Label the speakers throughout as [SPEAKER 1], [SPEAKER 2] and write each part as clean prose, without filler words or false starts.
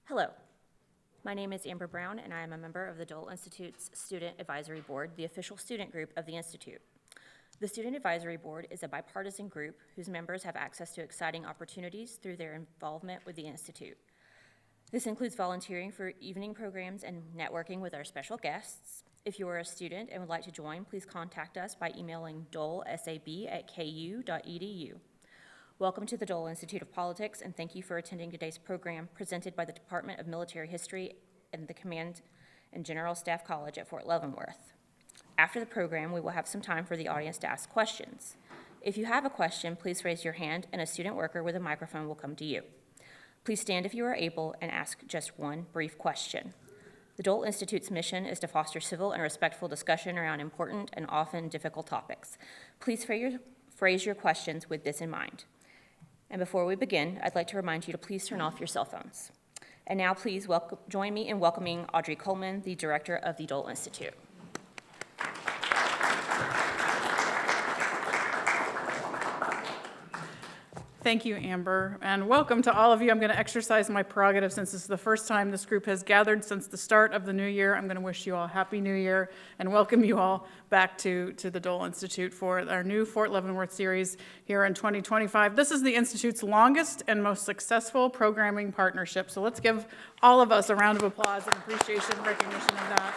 [SPEAKER 1] Hello, my name is Amber Brown, and I am a member of the Dole Institute's Student Advisory Board, the official student group of the Institute. The Student Advisory Board is a bipartisan group whose members have access to exciting opportunities through their involvement with the Institute. This includes volunteering for evening programs and networking with our special guests. If you are a student and would like to join, please contact us by emailing dolesab@ku.edu. Welcome to the Dole Institute of Politics, and thank you for attending today's program presented by the Department of Military History and the Command and General Staff College at Fort Leavenworth. After the program, we will have some time for the audience to ask questions. If you have a question, please raise your hand, and a student worker with a microphone will come to you. Please stand if you are able and ask just one brief question. The Dole Institute's mission is to foster civil and respectful discussion around important and often difficult topics. Please phrase your questions with this in mind. And before we begin, I'd like to remind you to please turn off your cell phones. And now please join me in welcoming Audrey Coleman, the director of the Dole Institute.
[SPEAKER 2] Thank you, Amber, and welcome to all of you. I'm going to exercise my prerogative since this is the first time this group has gathered since the start of the new year. I'm going to wish you all Happy New Year and welcome you all back to the Dole Institute for our new Fort Leavenworth series here in 2025. This is the Institute's longest and most successful programming partnership, so let's give all of us a round of applause and appreciation and recognition of that.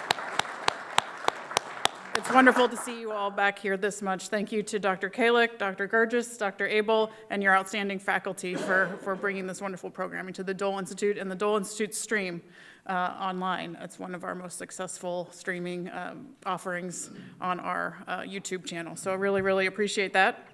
[SPEAKER 2] It's wonderful to see you all back here this much. Thank you to Dr. Kalick, Dr. Gurgis, Dr. Abel, and your outstanding faculty for bringing this wonderful programming to the Dole Institute and the Dole Institute stream online. It's one of our most successful streaming offerings on our YouTube channel. So I really, really appreciate that.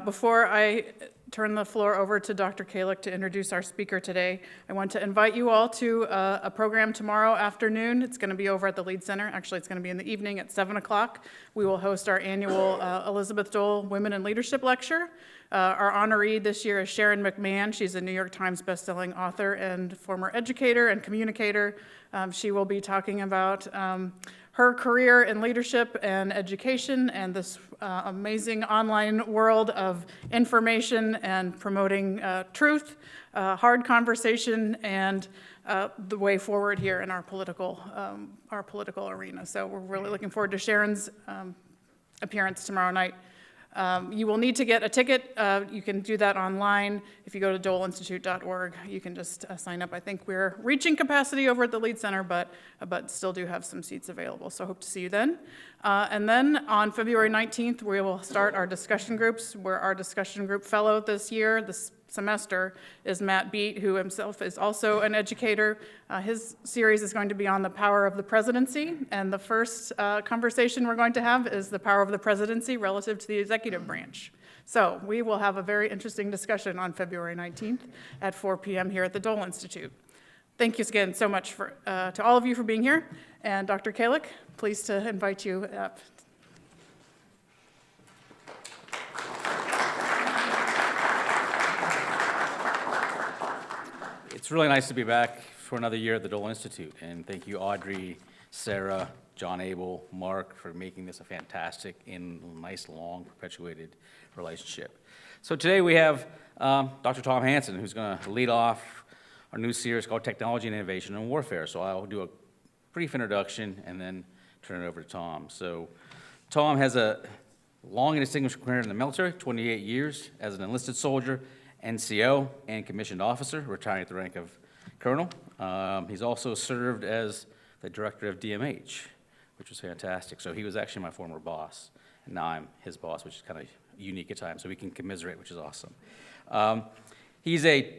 [SPEAKER 2] Before I turn the floor over to Dr. Kalick to introduce our speaker today, I want to invite you all to a program tomorrow afternoon. It's going to be over at the Lead Center. Actually, it's going to be in the evening at 7 o'clock. We will host our annual Elizabeth Dole Women in Leadership Lecture. Our honoree this year is Sharon McMahon. She's a New York Times bestselling author and former educator and communicator. She will be talking about her career in leadership and education and this amazing online world of information and promoting truth, hard conversation, and the way forward here in our political arena. So we're really looking forward to Sharon's appearance tomorrow night. You will need to get a ticket. You can do that online. If you go to doleinstitute.org, you can just sign up. I think we're reaching capacity over at the Lead Center, but still do have some seats available. So hope to see you then. And then on February 19th, we will start our discussion groups, where our discussion group fellow this semester is Matt Beat, who himself is also an educator. His series is going to be on the power of the presidency, and the first conversation we're going to have is the power of the presidency relative to the executive branch. So we will have a very interesting discussion on February 19th at 4 p.m. here at the Dole Institute. Thank you again so much to all of you for being here, and Dr. Kalick, pleased to invite you up.
[SPEAKER 3] It's really nice to be back for another year at the Dole Institute, and thank you, Audrey, Sarah, John Abel, Mark, for making this a fantastic and nice, long, perpetuated relationship. So today we have Dr. Tom Hanson, who's going to lead off our new series called Technology and Innovation in Warfare. So I'll do a brief introduction and then turn it over to Tom. So Tom has a long and distinguished career in the military, 28 years as an enlisted soldier, NCO, and commissioned officer, retiring at the rank of colonel. He's also served as the director of DMH, which was fantastic. So he was actually my former boss, and now I'm his boss, which is kind of unique at times, so we can commiserate, which is awesome. He's a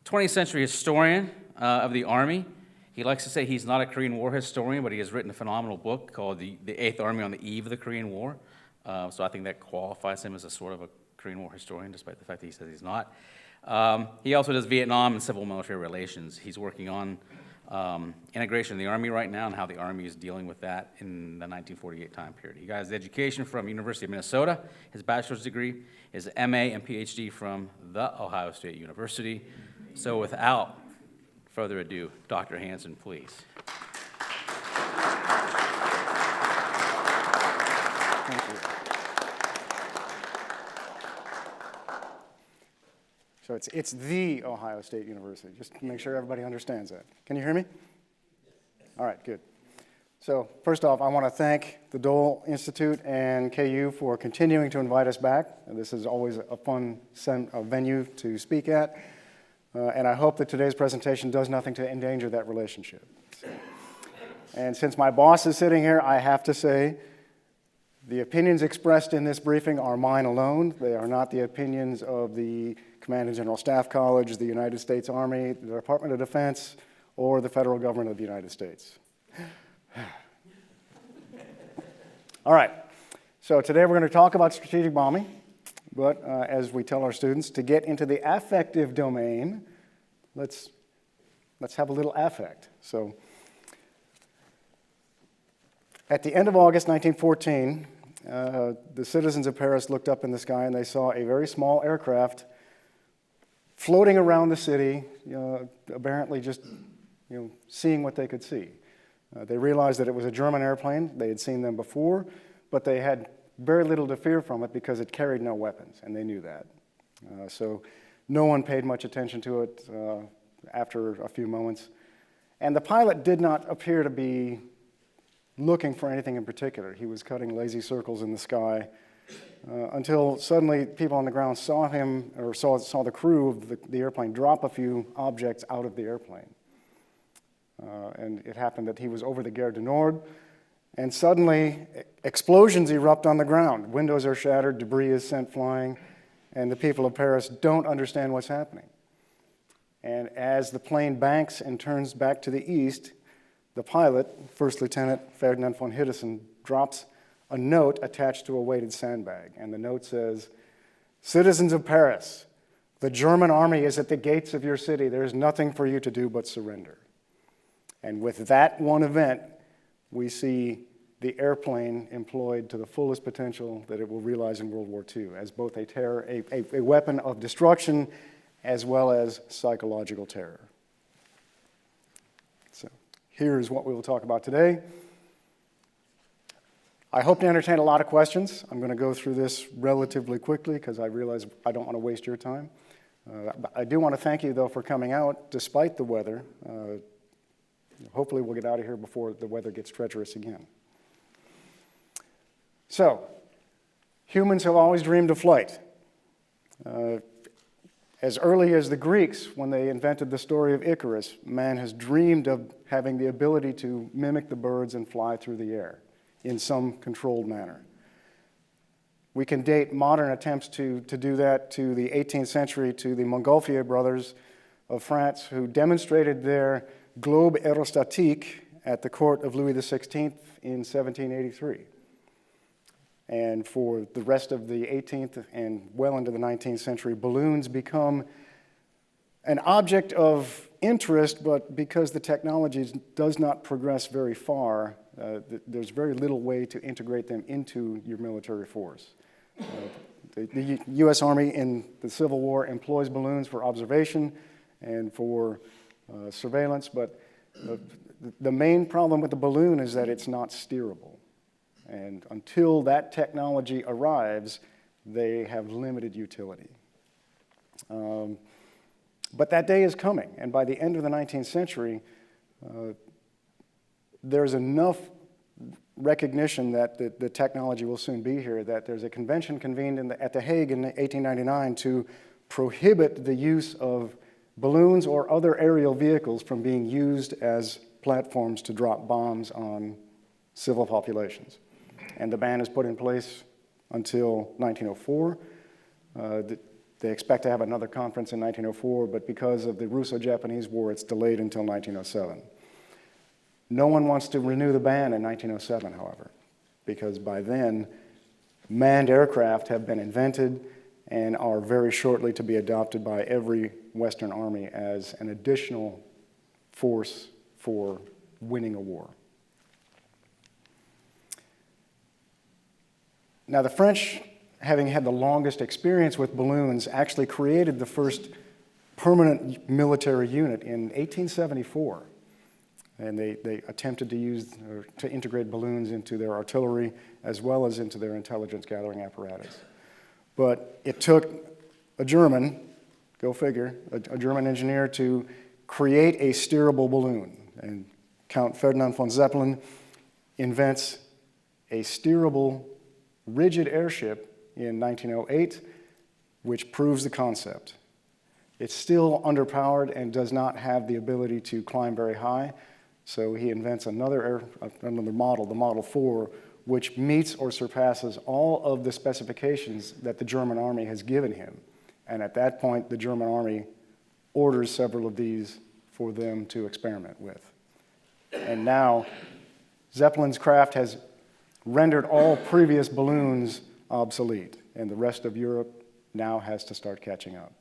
[SPEAKER 3] 20th century historian of the Army. He likes to say he's not a Korean War historian, but he has written a phenomenal book called The Eighth Army on the Eve of the Korean War. So I think that qualifies him as a sort of a Korean War historian, despite the fact that he says he's not. He also does Vietnam and civil military relations. He's working on integration in the Army right now and how the Army is dealing with that in the 1948 time period. He got his education from University of Minnesota, his bachelor's degree, his MA and PhD from the Ohio State University. So without further ado, Dr. Hanson, please.
[SPEAKER 4] So it's the Ohio State University, just to make sure everybody understands that. Can you hear me? All right, good. So first off, I want to thank the Dole Institute and KU for continuing to invite us back. This is always a fun venue to speak at, and I hope that today's presentation does nothing to endanger that relationship. And since my boss is sitting here, I have to say, the opinions expressed in this briefing are mine alone. They are not the opinions of the Command and General Staff College, the United States Army, the Department of Defense, or the federal government of the United States. All right, so today we're going to talk about strategic bombing, but as we tell our students, to get into the affective domain, let's have a little affect. So, at the end of August 1914, the citizens of Paris looked up in the sky and they saw a very small aircraft floating around the city, apparently just seeing what they could see. They realized that it was a German airplane. They had seen them before, but they had very little to fear from it because it carried no weapons, and they knew that. So no one paid much attention to it after a few moments. And the pilot did not appear to be looking for anything in particular. He was cutting lazy circles in the sky until suddenly people on the ground saw him, or saw the crew of the airplane drop a few objects out of the airplane. And it happened that he was over the Gare du Nord, and suddenly explosions erupt on the ground. Windows are shattered, debris is sent flying, and the people of Paris don't understand what's happening. And as the plane banks and turns back to the east, the pilot, First Lieutenant Ferdinand von Hiddesen, drops a note attached to a weighted sandbag. And the note says, "Citizens of Paris, the German army is at the gates of your city. There is nothing for you to do but surrender." And with that one event, we see the airplane employed to the fullest potential that it will realize in World War II as both a weapon of destruction as well as psychological terror. So here's what we will talk about today. I hope to entertain a lot of questions. I'm going to go through this relatively quickly because I realize I don't want to waste your time. I do want to thank you, though, for coming out despite the weather. Hopefully we'll get out of here before the weather gets treacherous again. So, humans have always dreamed of flight. As early as the Greeks, when they invented the story of Icarus, man has dreamed of having the ability to mimic the birds and fly through the air in some controlled manner. We can date modern attempts to do that to the 18th century, to the Montgolfier brothers of France, who demonstrated their globe aerostatique at the court of Louis XVI in 1783. And for the rest of the 18th and well into the 19th century, balloons become an object of interest, but because the technology does not progress very far, there's very little way to integrate them into your military force. The U.S. Army in the Civil War employs balloons for observation and for surveillance, but the main problem with the balloon is that it's not steerable. And until that technology arrives, they have limited utility. But that day is coming, and by the end of the 19th century, there's enough recognition that the technology will soon be here that there's a convention convened at The Hague in 1899 to prohibit the use of balloons or other aerial vehicles from being used as platforms to drop bombs on civil populations. And the ban is put in place until 1904. They expect to have another conference in 1904, but because of the Russo-Japanese War, it's delayed until 1907. No one wants to renew the ban in 1907, however, because by then, manned aircraft have been invented and are very shortly to be adopted by every Western army as an additional force for winning a war. Now, the French, having had the longest experience with balloons, actually created the first permanent military unit in 1874. And they attempted to use or to integrate balloons into their artillery as well as into their intelligence gathering apparatus. But it took a German, go figure, a German engineer to create a steerable balloon. And Count Ferdinand von Zeppelin invents a steerable, rigid airship in 1908, which proves the concept. It's still underpowered and does not have the ability to climb very high, so he invents another model, the Model 4, which meets or surpasses all of the specifications that the German army has given him. And at that point, the German army orders several of these for them to experiment with. And now, Zeppelin's craft has rendered all previous balloons obsolete, and the rest of Europe now has to start catching up.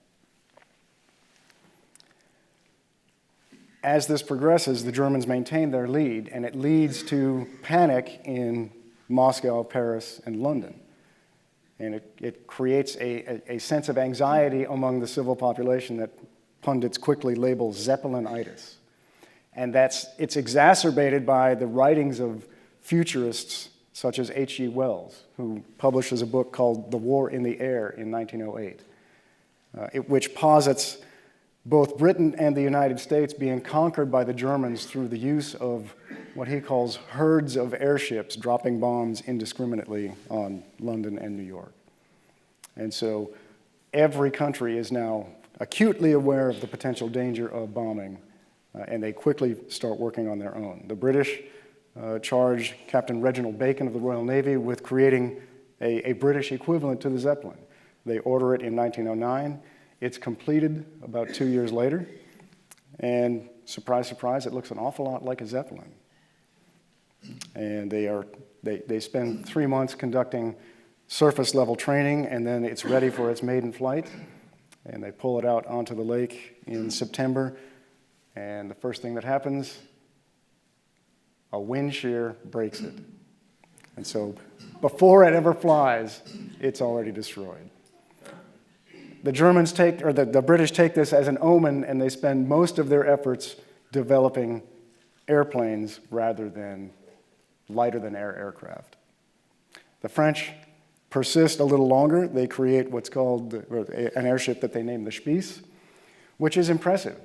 [SPEAKER 4] As this progresses, the Germans maintain their lead, and it leads to panic in Moscow, Paris, and London. And it creates a sense of anxiety among the civil population that pundits quickly label Zeppelinitis. And it's exacerbated by the writings of futurists such as H.G. Wells, who publishes a book called The War in the Air in 1908, which posits both Britain and the United States being conquered by the Germans through the use of what he calls herds of airships dropping bombs indiscriminately on London and New York. And so every country is now acutely aware of the potential danger of bombing, and they quickly start working on their own. The British charge Captain Reginald Bacon of the Royal Navy with creating a British equivalent to the Zeppelin. They order it in 1909. It's completed about 2 years later, and surprise, surprise, it looks an awful lot like a Zeppelin. And they spend 3 months conducting surface level training, and then it's ready for its maiden flight, and they pull it out onto the lake in September, and the first thing that happens, a wind shear breaks it. And so before it ever flies, it's already destroyed. The British take this as an omen, and they spend most of their efforts developing airplanes rather than lighter-than-air aircraft. The French persist a little longer. They create what's called an airship that they name the Spieß, which is impressive.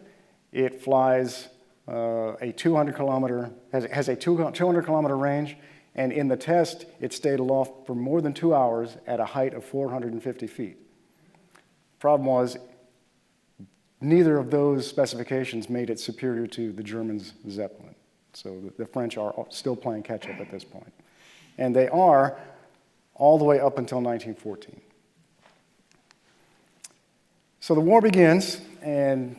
[SPEAKER 4] It flies has a 200-kilometer range, and in the test, it stayed aloft for more than 2 hours at a height of 450 feet. Problem was, neither of those specifications made it superior to the Germans' Zeppelin. So the French are still playing catch-up at this point. And they are all the way up until 1914. So the war begins, and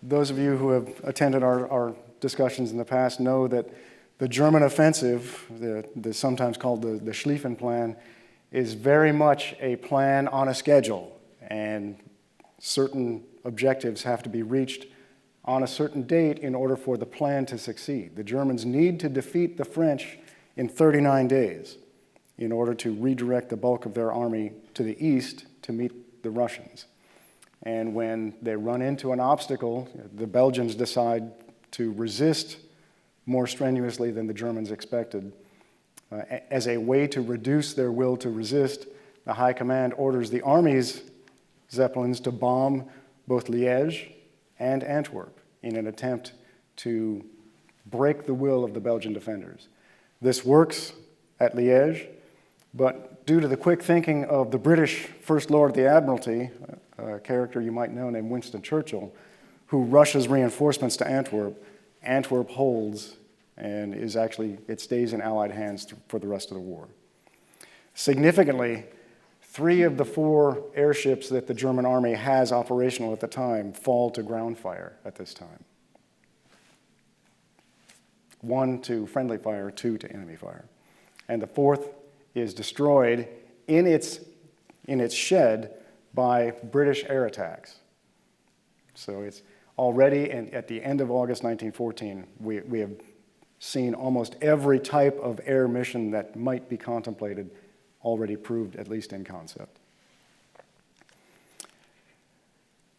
[SPEAKER 4] those of you who have attended our discussions in the past know that the German offensive, the sometimes called the Schlieffen Plan, is very much a plan on a schedule, and certain objectives have to be reached on a certain date in order for the plan to succeed. The Germans need to defeat the French in 39 days in order to redirect the bulk of their army to the east to meet the Russians. And when they run into an obstacle, the Belgians decide to resist more strenuously than the Germans expected. As a way to reduce their will to resist, the High Command orders the army's Zeppelins to bomb both Liège and Antwerp in an attempt to break the will of the Belgian defenders. This works at Liège, but due to the quick thinking of the British First Lord of the Admiralty, a character you might know named Winston Churchill, who rushes reinforcements to Antwerp, Antwerp holds and it stays in Allied hands for the rest of the war. Significantly, 3 of the 4 airships that the German army has operational at the time fall to ground fire at this time. 1 to friendly fire, 2 to enemy fire. And the 4th is destroyed in its shed by British air attacks. So it's already, and at the end of August 1914, we have seen almost every type of air mission that might be contemplated already proved, at least in concept.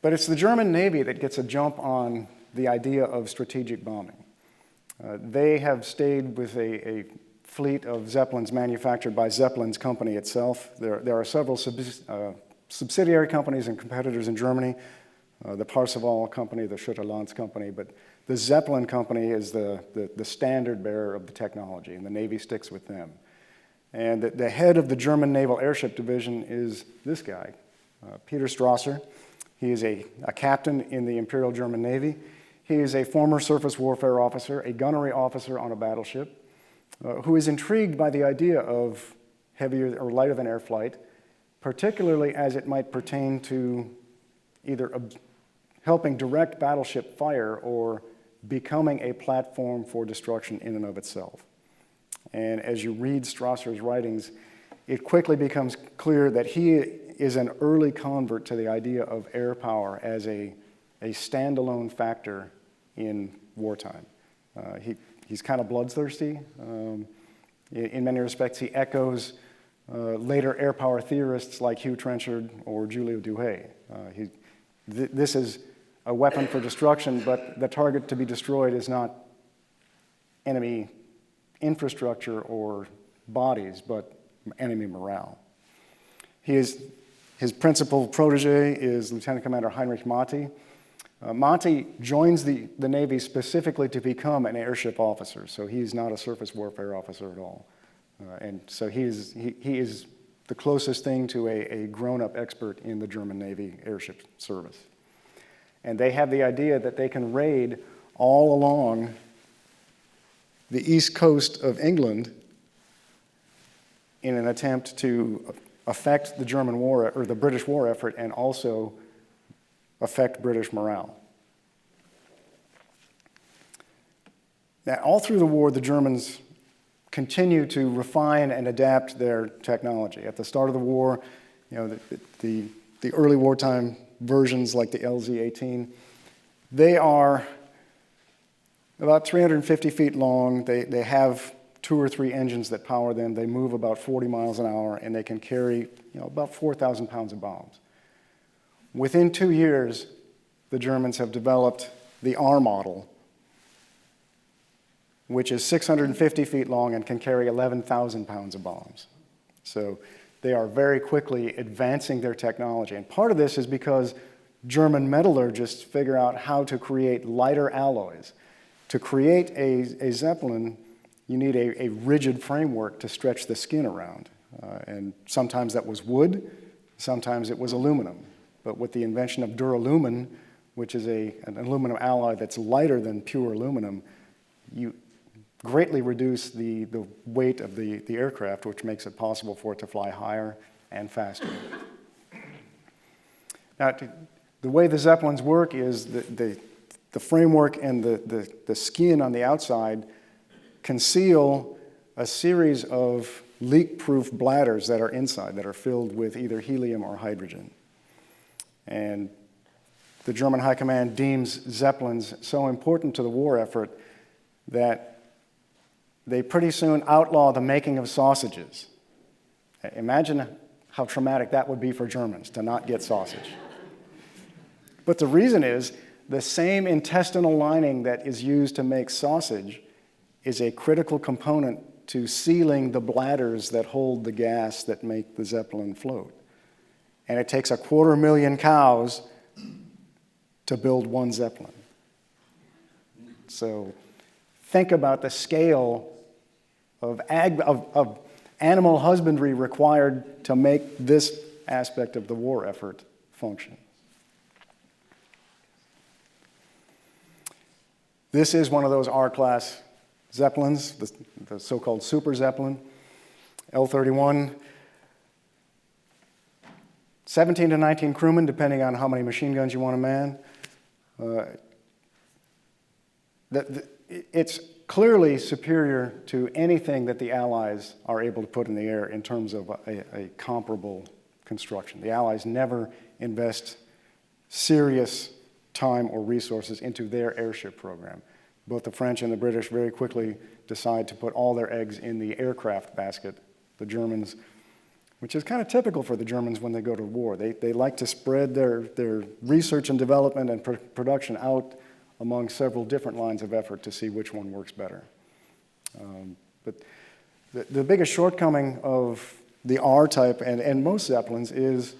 [SPEAKER 4] But it's the German Navy that gets a jump on the idea of strategic bombing. They have stayed with a fleet of Zeppelins manufactured by Zeppelin's company itself. There are several subsidiary companies and competitors in Germany, the Parseval company, the Schütte-Lanz company, but the Zeppelin company is the standard bearer of the technology, and the Navy sticks with them. And the head of the German Naval Airship Division is this guy, Peter Strasser. He is a captain in the Imperial German Navy. He is a former surface warfare officer, a gunnery officer on a battleship, who is intrigued by the idea of heavier or lighter than air flight, particularly as it might pertain to either helping direct battleship fire or becoming a platform for destruction in and of itself. And as you read Strasser's writings, it quickly becomes clear that he is an early convert to the idea of air power as a standalone factor in wartime. He's kind of bloodthirsty. In many respects, he echoes later air power theorists like Hugh Trenchard or Julio Duhay. This is a weapon for destruction, but the target to be destroyed is not enemy infrastructure or bodies, but enemy morale. His principal protege is Lieutenant Commander Heinrich Matti. Matti joins the Navy specifically to become an airship officer, so he's not a surface warfare officer at all. And so he is the closest thing to a grown-up expert in the German Navy airship service. And they have the idea that they can raid all along the east coast of England in an attempt to affect the German war or the British war effort and also affect British morale. Now, all through the war, the Germans continue to refine and adapt their technology. At the start of the war, the early wartime versions like the LZ-18, they are about 350 feet long. They have 2 or 3 engines that power them. They move about 40 miles an hour, and they can carry about 4,000 pounds of bombs. Within 2 years, the Germans have developed the R model, which is 650 feet long and can carry 11,000 pounds of bombs. So they are very quickly advancing their technology. And part of this is because German metallurgists figure out how to create lighter alloys. To create a Zeppelin, you need a rigid framework to stretch the skin around. And sometimes that was wood, sometimes it was aluminum. But with the invention of duralumin, which is an aluminum alloy that's lighter than pure aluminum, you greatly reduce the weight of the aircraft, which makes it possible for it to fly higher and faster. Now, the way the Zeppelins work is the framework and the skin on the outside conceal a series of leak-proof bladders that are inside, that are filled with either helium or hydrogen. And the German High Command deems Zeppelins so important to the war effort that they pretty soon outlaw the making of sausages. Imagine how traumatic that would be for Germans to not get sausage. But the reason is the same intestinal lining that is used to make sausage is a critical component to sealing the bladders that hold the gas that make the Zeppelin float. And it takes 250,000 cows to build one Zeppelin. So think about the scale of animal husbandry required to make this aspect of the war effort function. This is one of those R-class Zeppelins, the so-called Super Zeppelin, L-31. 17 to 19 crewmen, depending on how many machine guns you want to man. It's clearly superior to anything that the Allies are able to put in the air in terms of a comparable construction. The Allies never invest serious time or resources into their airship program. Both the French and the British very quickly decide to put all their eggs in the aircraft basket. The Germans, which is kind of typical for the Germans when they go to war. They like to spread their research and development and production out among several different lines of effort to see which one works better. But the biggest shortcoming of the R-type and most Zeppelins is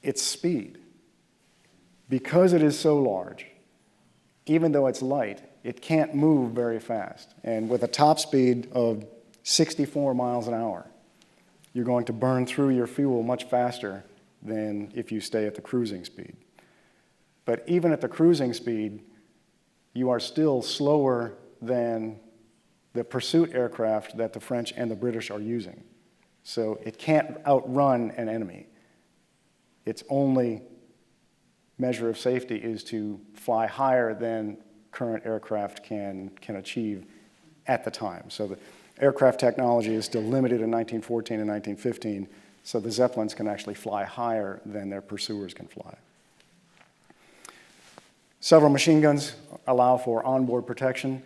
[SPEAKER 4] its speed. Because it is so large, even though it's light, it can't move very fast. And with a top speed of 64 miles an hour, you're going to burn through your fuel much faster than if you stay at the cruising speed. But even at the cruising speed, you are still slower than the pursuit aircraft that the French and the British are using. So it can't outrun an enemy. Its only measure of safety is to fly higher than current aircraft can achieve at the time. So the aircraft technology is still limited in 1914 and 1915, so the Zeppelins can actually fly higher than their pursuers can fly. Several machine guns allow for onboard protection.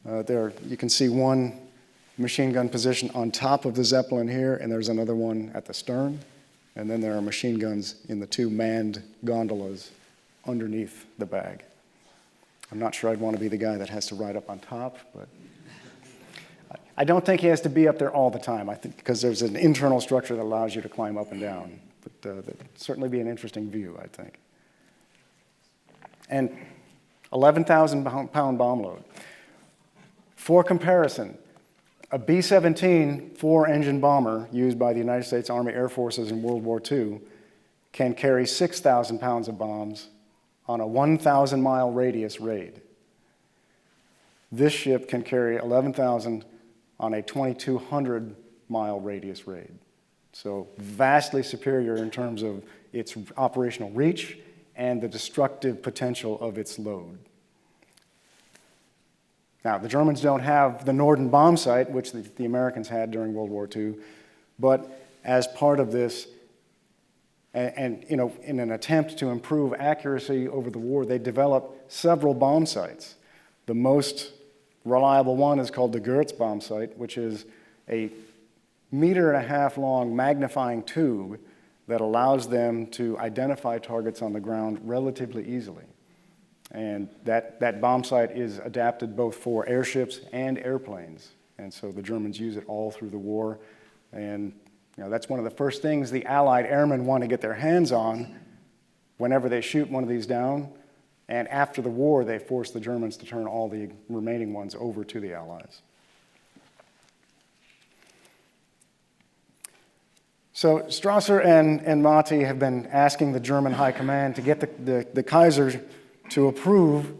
[SPEAKER 4] There you can see one machine gun position on top of the Zeppelin here, and there's another one at the stern. And then there are machine guns in the two manned gondolas underneath the bag. I'm not sure I'd want to be the guy that has to ride up on top, but I don't think he has to be up there all the time, I think, because there's an internal structure that allows you to climb up and down. But that'd certainly be an interesting view, I think. And 11,000-pound bomb load. For comparison, a B-17 four-engine bomber used by the United States Army Air Forces in World War II can carry 6,000 pounds of bombs on a 1,000-mile radius raid. This ship can carry 11,000 on a 2,200-mile radius raid. So vastly superior in terms of its operational reach and the destructive potential of its load. Now, the Germans don't have the Norden bomb sight, which the Americans had during World War II, but as part of this, and you know, in an attempt to improve accuracy over the war, they developed several bomb sights. The most reliable one is called the Goertz bomb sight, which is a 1.5-meter long magnifying tube that allows them to identify targets on the ground relatively easily. And that bomb sight is adapted both for airships and airplanes. And so the Germans use it all through the war. And you know, that's one of the first things the Allied airmen want to get their hands on whenever they shoot one of these down. And after the war, they forced the Germans to turn all the remaining ones over to the Allies. So Strasser and Mati have been asking the German High Command to get the Kaiser to approve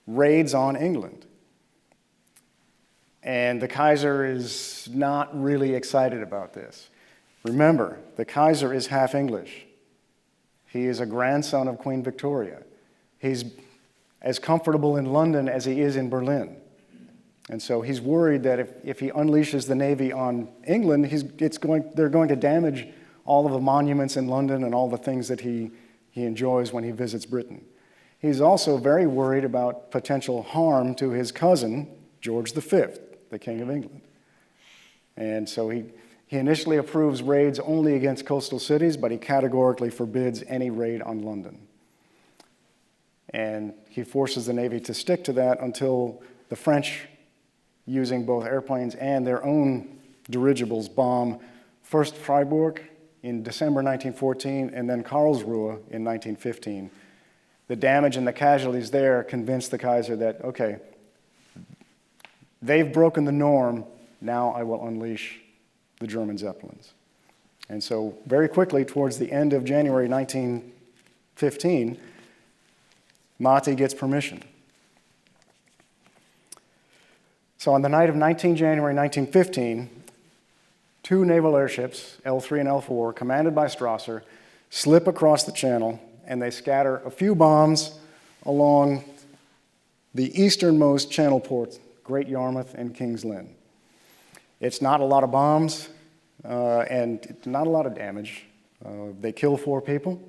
[SPEAKER 4] raids on England. And the Kaiser is not really excited about this. Remember, the Kaiser is half English. He is a grandson of Queen Victoria. He's as comfortable in London as he is in Berlin. And so he's worried that if he unleashes the Navy on England, they're going to damage all of the monuments in London and all the things that he enjoys when he visits Britain. He's also very worried about potential harm to his cousin, George V, the King of England. And so he initially approves raids only against coastal cities, but he categorically forbids any raid on London. And he forces the Navy to stick to that until the French, using both airplanes and their own dirigibles, bomb first Freiburg in December 1914 and then Karlsruhe in 1915. The damage and the casualties there convinced the Kaiser that, okay, they've broken the norm, now I will unleash the German Zeppelins. And so very quickly, towards the end of January 1915, Mati gets permission. So on the night of 19 January 1915, two naval airships, L3 and L4, commanded by Strasser, slip across the channel, and they scatter a few bombs along the easternmost channel ports, Great Yarmouth and King's Lynn. It's not a lot of bombs, and not a lot of damage. They kill 4 people.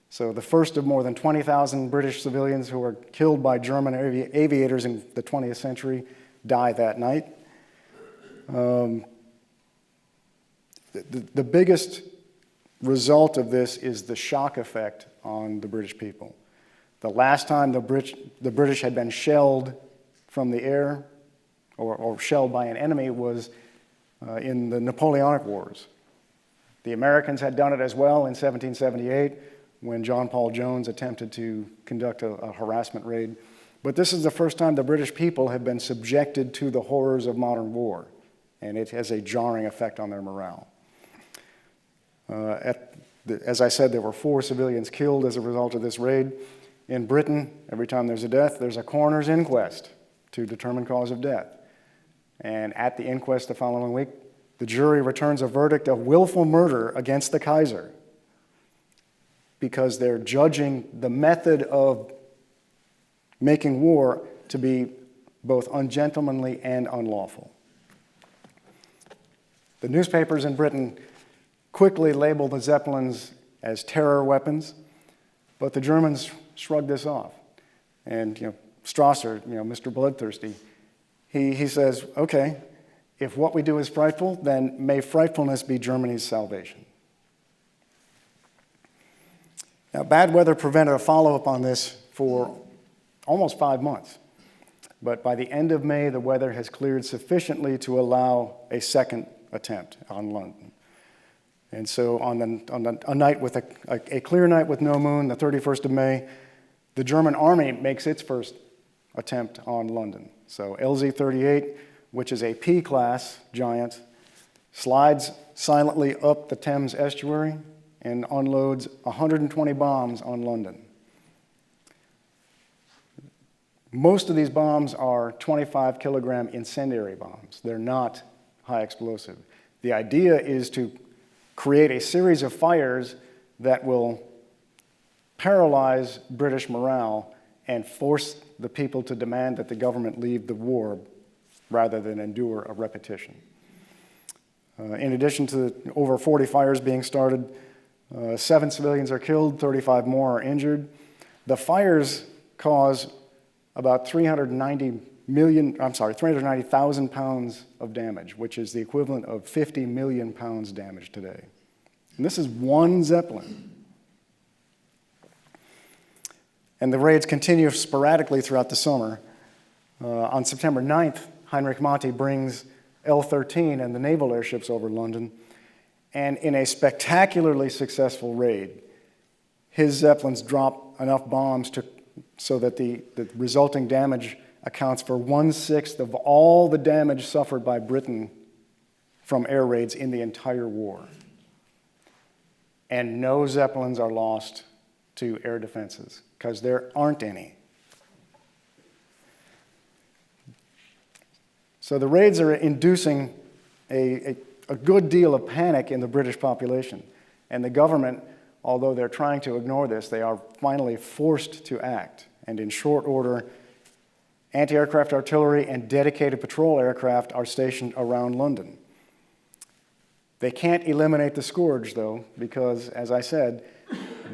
[SPEAKER 4] So the first of more than 20,000 British civilians who were killed by German aviators in the 20th century die that night. The biggest result of this is the shock effect on the British people. The last time the British had been shelled from the air or shelled by an enemy was in the Napoleonic Wars. The Americans had done it as well in 1778, when John Paul Jones attempted to conduct a harassment raid. But this is the first time the British people have been subjected to the horrors of modern war, and it has a jarring effect on their morale. As I said, there were 4 civilians killed as a result of this raid. In Britain, every time there's a death, there's a coroner's inquest to determine cause of death. And at the inquest the following week, the jury returns a verdict of willful murder against the Kaiser because they're judging the method of making war to be both ungentlemanly and unlawful. The newspapers in Britain quickly labeled the Zeppelins as terror weapons, but the Germans shrugged this off. And Strasser, Mr. Bloodthirsty, he says, okay, if what we do is frightful, then may frightfulness be Germany's salvation. Now, bad weather prevented a follow-up on this for almost 5 months. But by the end of May, the weather has cleared sufficiently to allow a second attempt on London. And so on a night with a clear night with no moon, the 31st of May, the German army makes its first attempt on London. So LZ-38, which is a P-class giant, slides silently up the Thames estuary and unloads 120 bombs on London. Most of these bombs are 25-kilogram incendiary bombs. They're not high explosive. The idea is to create a series of fires that will paralyze British morale and force the people to demand that the government leave the war rather than endure a repetition. In addition to over 40 fires being started, 7 civilians are killed, 35 more are injured. The fires cause about 390,000 pounds of damage, which is the equivalent of 50 million pounds damage today. And this is one Zeppelin. And the raids continue sporadically throughout the summer. On September 9th, Heinrich Monty brings L-13 and the naval airships over London, and in a spectacularly successful raid, his Zeppelins drop enough bombs so that the resulting damage accounts for 1/6 of all the damage suffered by Britain from air raids in the entire war. And no Zeppelins are lost to air defenses, because there aren't any. So the raids are inducing a good deal of panic in the British population. And the government, although they're trying to ignore this, they are finally forced to act. And in short order, anti-aircraft artillery and dedicated patrol aircraft are stationed around London. They can't eliminate the scourge, though, because, as I said,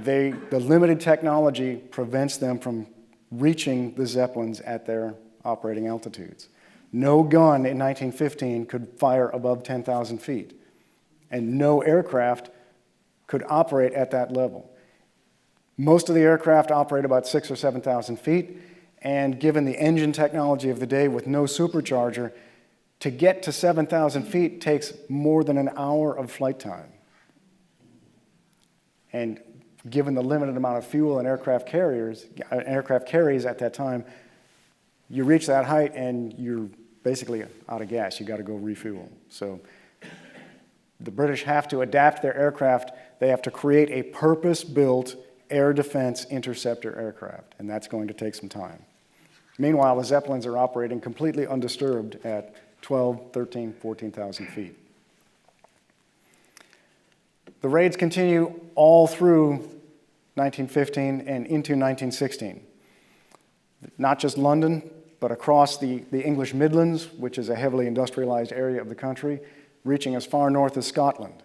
[SPEAKER 4] the limited technology prevents them from reaching the Zeppelins at their operating altitudes. No gun in 1915 could fire above 10,000 feet, and no aircraft could operate at that level. Most of the aircraft operate about 6,000 or 7,000 feet, and given the engine technology of the day with no supercharger, to get to 7,000 feet takes more than an hour of flight time. And given the limited amount of fuel an aircraft carries at that time, you reach that height and you're basically out of gas. You got to go refuel. So the British have to adapt their aircraft. They have to create a purpose-built air defense interceptor aircraft, and that's going to take some time. Meanwhile, the Zeppelins are operating completely undisturbed at 12, 13, 14,000 feet. The raids continue all through 1915 and into 1916. Not just London, but across the English Midlands, which is a heavily industrialized area of the country, reaching as far north as Scotland.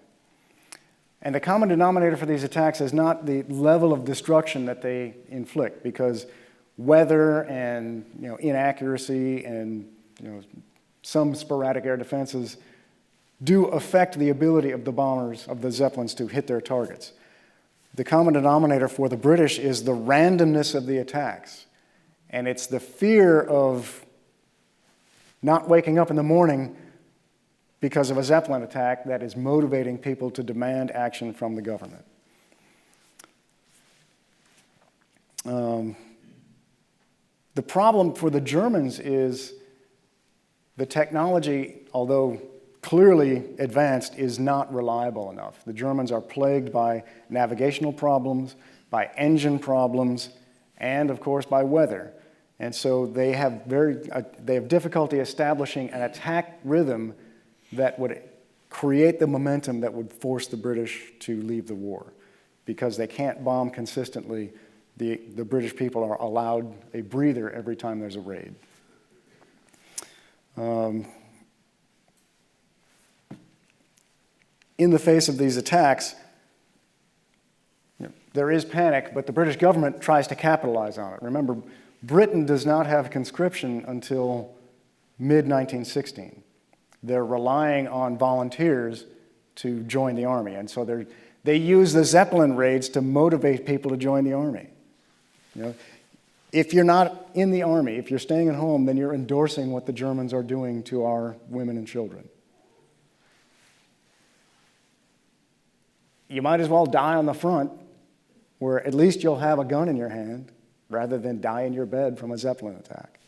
[SPEAKER 4] And the common denominator for these attacks is not the level of destruction that they inflict, because weather and inaccuracy and some sporadic air defenses do affect the ability of the bombers, of the Zeppelins, to hit their targets. The common denominator for the British is the randomness of the attacks. And it's the fear of not waking up in the morning because of a Zeppelin attack that is motivating people to demand action from the government. The problem for the Germans is the technology, although clearly advanced, is not reliable enough. The Germans are plagued by navigational problems, by engine problems, and of course by weather. And so they have difficulty establishing an attack rhythm that would create the momentum that would force the British to leave the war. Because they can't bomb consistently, the British people are allowed a breather every time there's a raid. In the face of these attacks, there is panic, but the British government tries to capitalize on it. Remember, Britain does not have conscription until mid-1916. They're relying on volunteers to join the army, and so they use the Zeppelin raids to motivate people to join the army. If you're not in the army, if you're staying at home, then you're endorsing what the Germans are doing to our women and children. You might as well die on the front, where at least you'll have a gun in your hand, rather than die in your bed from a Zeppelin attack.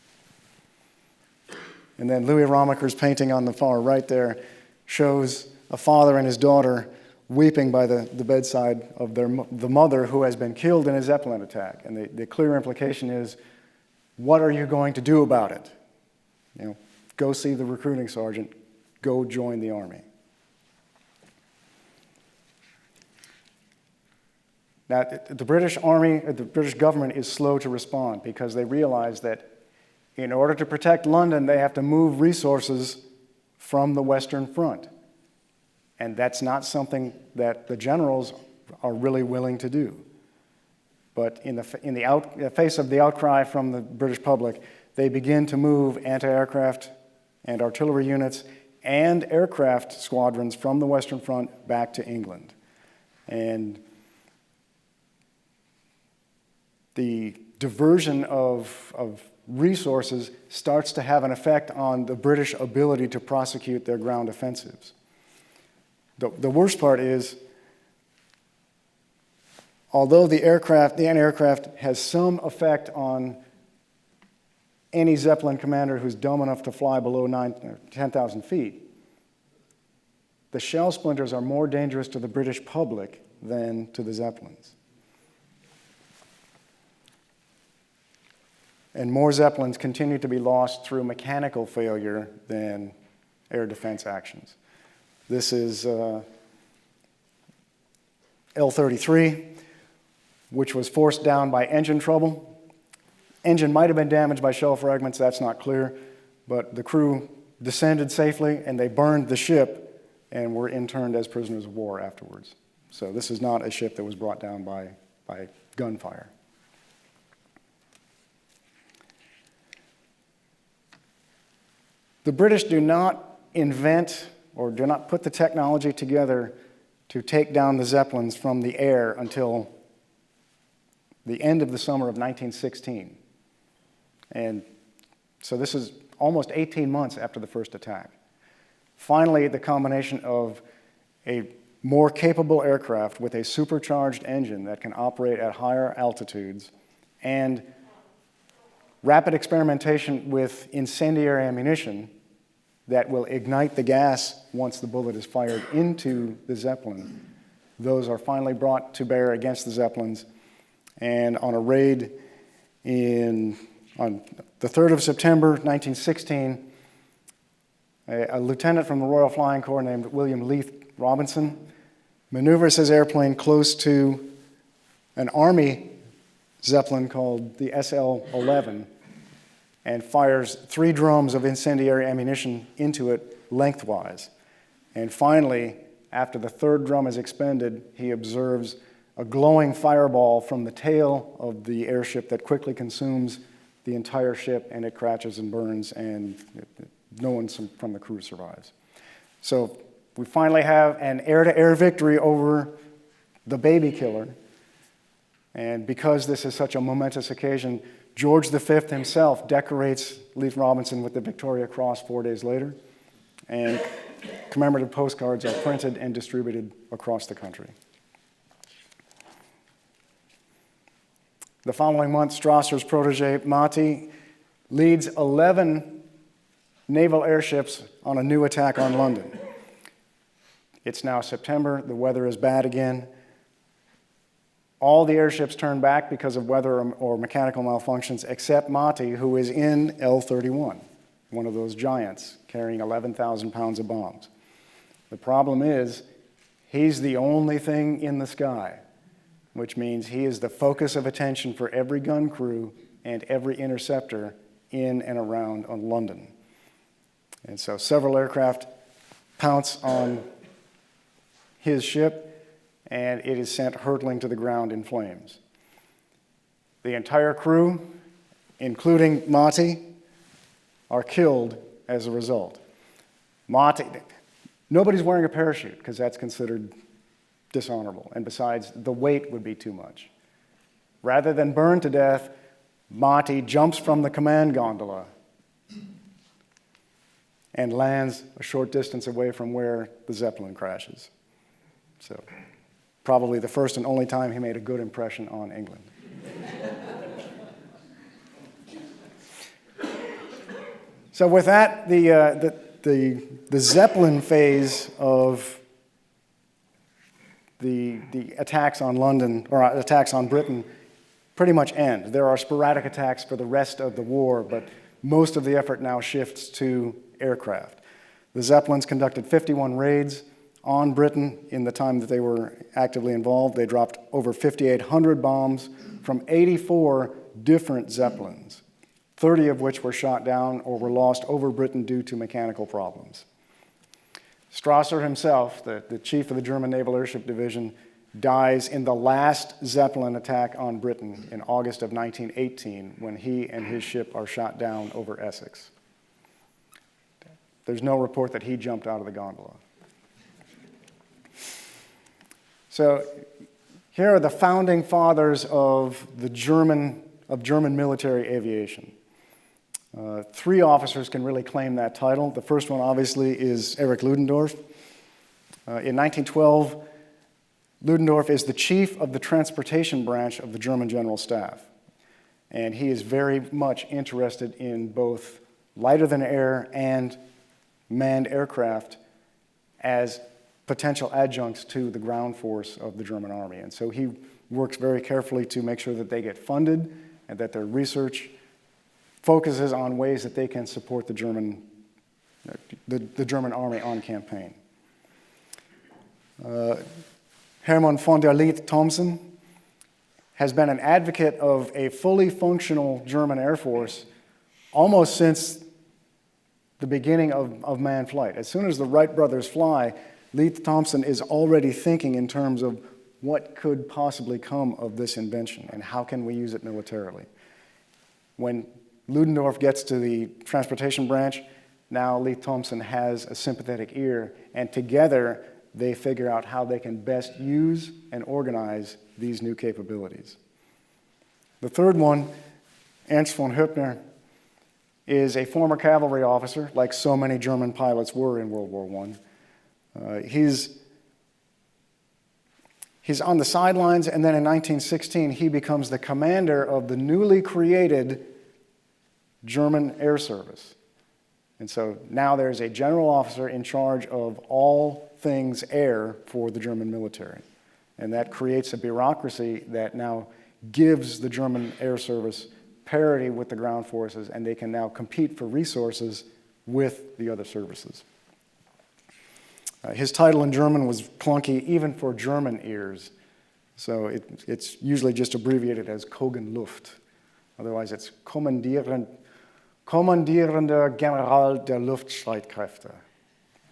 [SPEAKER 4] And then Louis Ramacher's painting on the far right there shows a father and his daughter weeping by the bedside of the mother who has been killed in a Zeppelin attack. And the clear implication is, what are you going to do about it? Go see the recruiting sergeant, go join the army. Now, the British Army, the British government is slow to respond because they realize that in order to protect London, they have to move resources from the Western Front. And that's not something that the generals are really willing to do. But in the face of the outcry from the British public, they begin to move anti-aircraft and artillery units and aircraft squadrons from the Western Front back to England. And the diversion of resources starts to have an effect on the British ability to prosecute their ground offensives. The worst part is, although the anti-aircraft has some effect on any Zeppelin commander who's dumb enough to fly below 10,000 feet, the shell splinters are more dangerous to the British public than to the Zeppelins. And more Zeppelins continue to be lost through mechanical failure than air defense actions. This is L-33, which was forced down by engine trouble. Engine might have been damaged by shell fragments, that's not clear, but the crew descended safely and they burned the ship and were interned as prisoners of war afterwards. So this is not a ship that was brought down by gunfire. The British do not invent or do not put the technology together to take down the Zeppelins from the air until the end of the summer of 1916. And so this is almost 18 months after the first attack. Finally, the combination of a more capable aircraft with a supercharged engine that can operate at higher altitudes and rapid experimentation with incendiary ammunition that will ignite the gas once the bullet is fired into the Zeppelin. Those are finally brought to bear against the Zeppelins. And on a raid on the 3rd of September, 1916, a lieutenant from the Royal Flying Corps named William Leith Robinson maneuvers his airplane close to an Army Zeppelin called the SL-11 and fires 3 drums of incendiary ammunition into it lengthwise. And finally, after the 3rd drum is expended, he observes a glowing fireball from the tail of the airship that quickly consumes the entire ship, and it crashes and burns, and no one from the crew survives. So we finally have an air-to-air victory over the baby killer. And because this is such a momentous occasion, George V himself decorates Leith Robinson with the Victoria Cross 4 days later, and commemorative postcards are printed and distributed across the country. The following month, Strasser's protege, Mati, leads 11 naval airships on a new attack on London. It's now September, the weather is bad again. All the airships turn back because of weather or mechanical malfunctions, except Mati, who is in L-31, one of those giants carrying 11,000 pounds of bombs. The problem is, he's the only thing in the sky, which means he is the focus of attention for every gun crew and every interceptor in and around on London. And so several aircraft pounce on his ship, and it is sent hurtling to the ground in flames. The entire crew, including Mati, are killed as a result. Mati, nobody's wearing a parachute because that's considered dishonorable, and besides, the weight would be too much. Rather than burn to death, Mati jumps from the command gondola and lands a short distance away from where the Zeppelin crashes. So, probably the first and only time he made a good impression on England. So with that, the Zeppelin phase of the attacks on London, or attacks on Britain, pretty much end. There are sporadic attacks for the rest of the war, but most of the effort now shifts to aircraft. The Zeppelins conducted 51 raids on Britain in the time that they were actively involved. They dropped over 5,800 bombs from 84 different Zeppelins, 30 of which were shot down or were lost over Britain due to mechanical problems. Strasser himself, the chief of the German Naval Airship Division, dies in the last Zeppelin attack on Britain in August of 1918 when he and his ship are shot down over Essex. There's no report that he jumped out of the gondola. So here are the founding fathers of German military aviation. Three officers can really claim that title. The first one, obviously, is Erich Ludendorff. In 1912, Ludendorff is the chief of the transportation branch of the German General Staff. And he is very much interested in both lighter-than-air and manned aircraft as potential adjuncts to the ground force of the German army. And so he works very carefully to make sure that they get funded and that their research focuses on ways that they can support the German army on campaign. Hermann von der Leeth Thomsen has been an advocate of a fully functional German Air Force almost since the beginning of manned flight. As soon as the Wright brothers fly, Leith Thomsen is already thinking in terms of what could possibly come of this invention and how can we use it militarily. When Ludendorff gets to the transportation branch, now Leith Thomsen has a sympathetic ear, and together they figure out how they can best use and organize these new capabilities. The third one, Ernst von Höppner, is a former cavalry officer, like so many German pilots were in World War I. He's on the sidelines, and then in 1916, he becomes the commander of the newly created German Air Service. And so now there's a general officer in charge of all things air for the German military. And that creates a bureaucracy that now gives the German Air Service parity with the ground forces, and they can now compete for resources with the other services. His title in German was clunky even for German ears, so it's usually just abbreviated as Kogenluft. Otherwise, it's Kommandierender General der Luftstreitkräfte.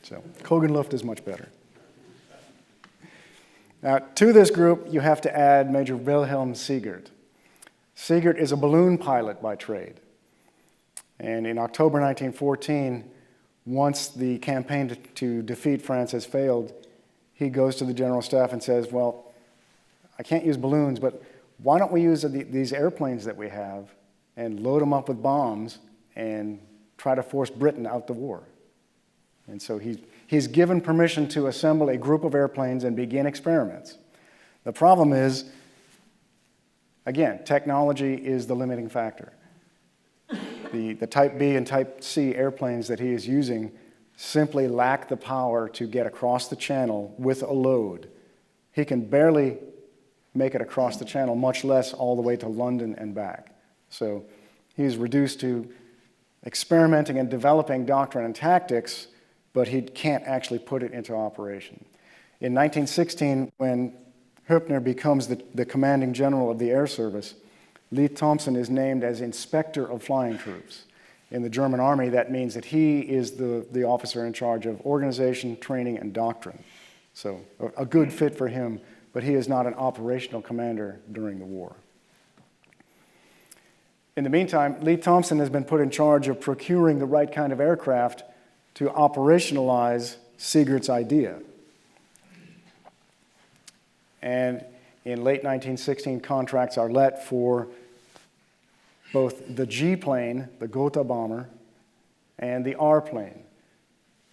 [SPEAKER 4] So Kogenluft is much better. Now, to this group, you have to add Major Wilhelm Siegert. Siegert is a balloon pilot by trade. And in October 1914, once the campaign to defeat France has failed, he goes to the General Staff and says, well, I can't use balloons, but why don't we use these airplanes that we have and load them up with bombs and try to force Britain out the war? And so he's given permission to assemble a group of airplanes and begin experiments. The problem is Again, technology is the limiting factor. The Type B and Type C airplanes that he is using simply lack the power to get across the channel with a load. He can barely make it across the channel, much less all the way to London and back. So he's reduced to experimenting and developing doctrine and tactics, but he can't actually put it into operation. In 1916, when Hoepner becomes the commanding general of the Air Service, Lee Thompson is named as Inspector of Flying Troops. In the German Army, that means that he is the officer in charge of organization, training, and doctrine. So a good fit for him, but he is not an operational commander during the war. In the meantime, Lee Thompson has been put in charge of procuring the right kind of aircraft to operationalize Siegert's idea. And in late 1916, contracts are let for both the G plane, the Gotha bomber, and the R plane.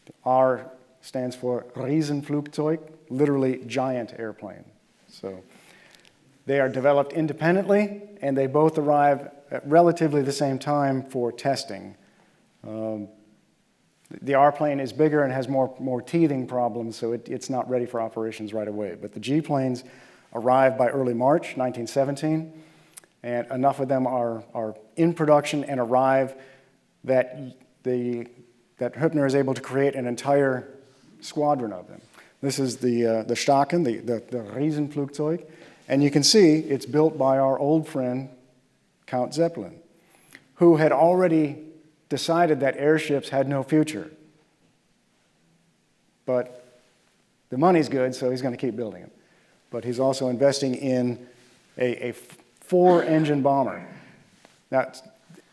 [SPEAKER 4] The R stands for Riesenflugzeug, literally giant airplane. So they are developed independently, and they both arrive at relatively the same time for testing. The R plane is bigger and has more teething problems, so it's not ready for operations right away. But the G planes arrive by early March 1917, and enough of them are in production and arrive that Hoepner is able to create an entire squadron of them. This is the Staken, the Riesenflugzeug, and you can see it's built by our old friend, Count Zeppelin, who had already decided that airships had no future. But the money's good, so he's going to keep building them. But he's also investing in a four-engine bomber. Now,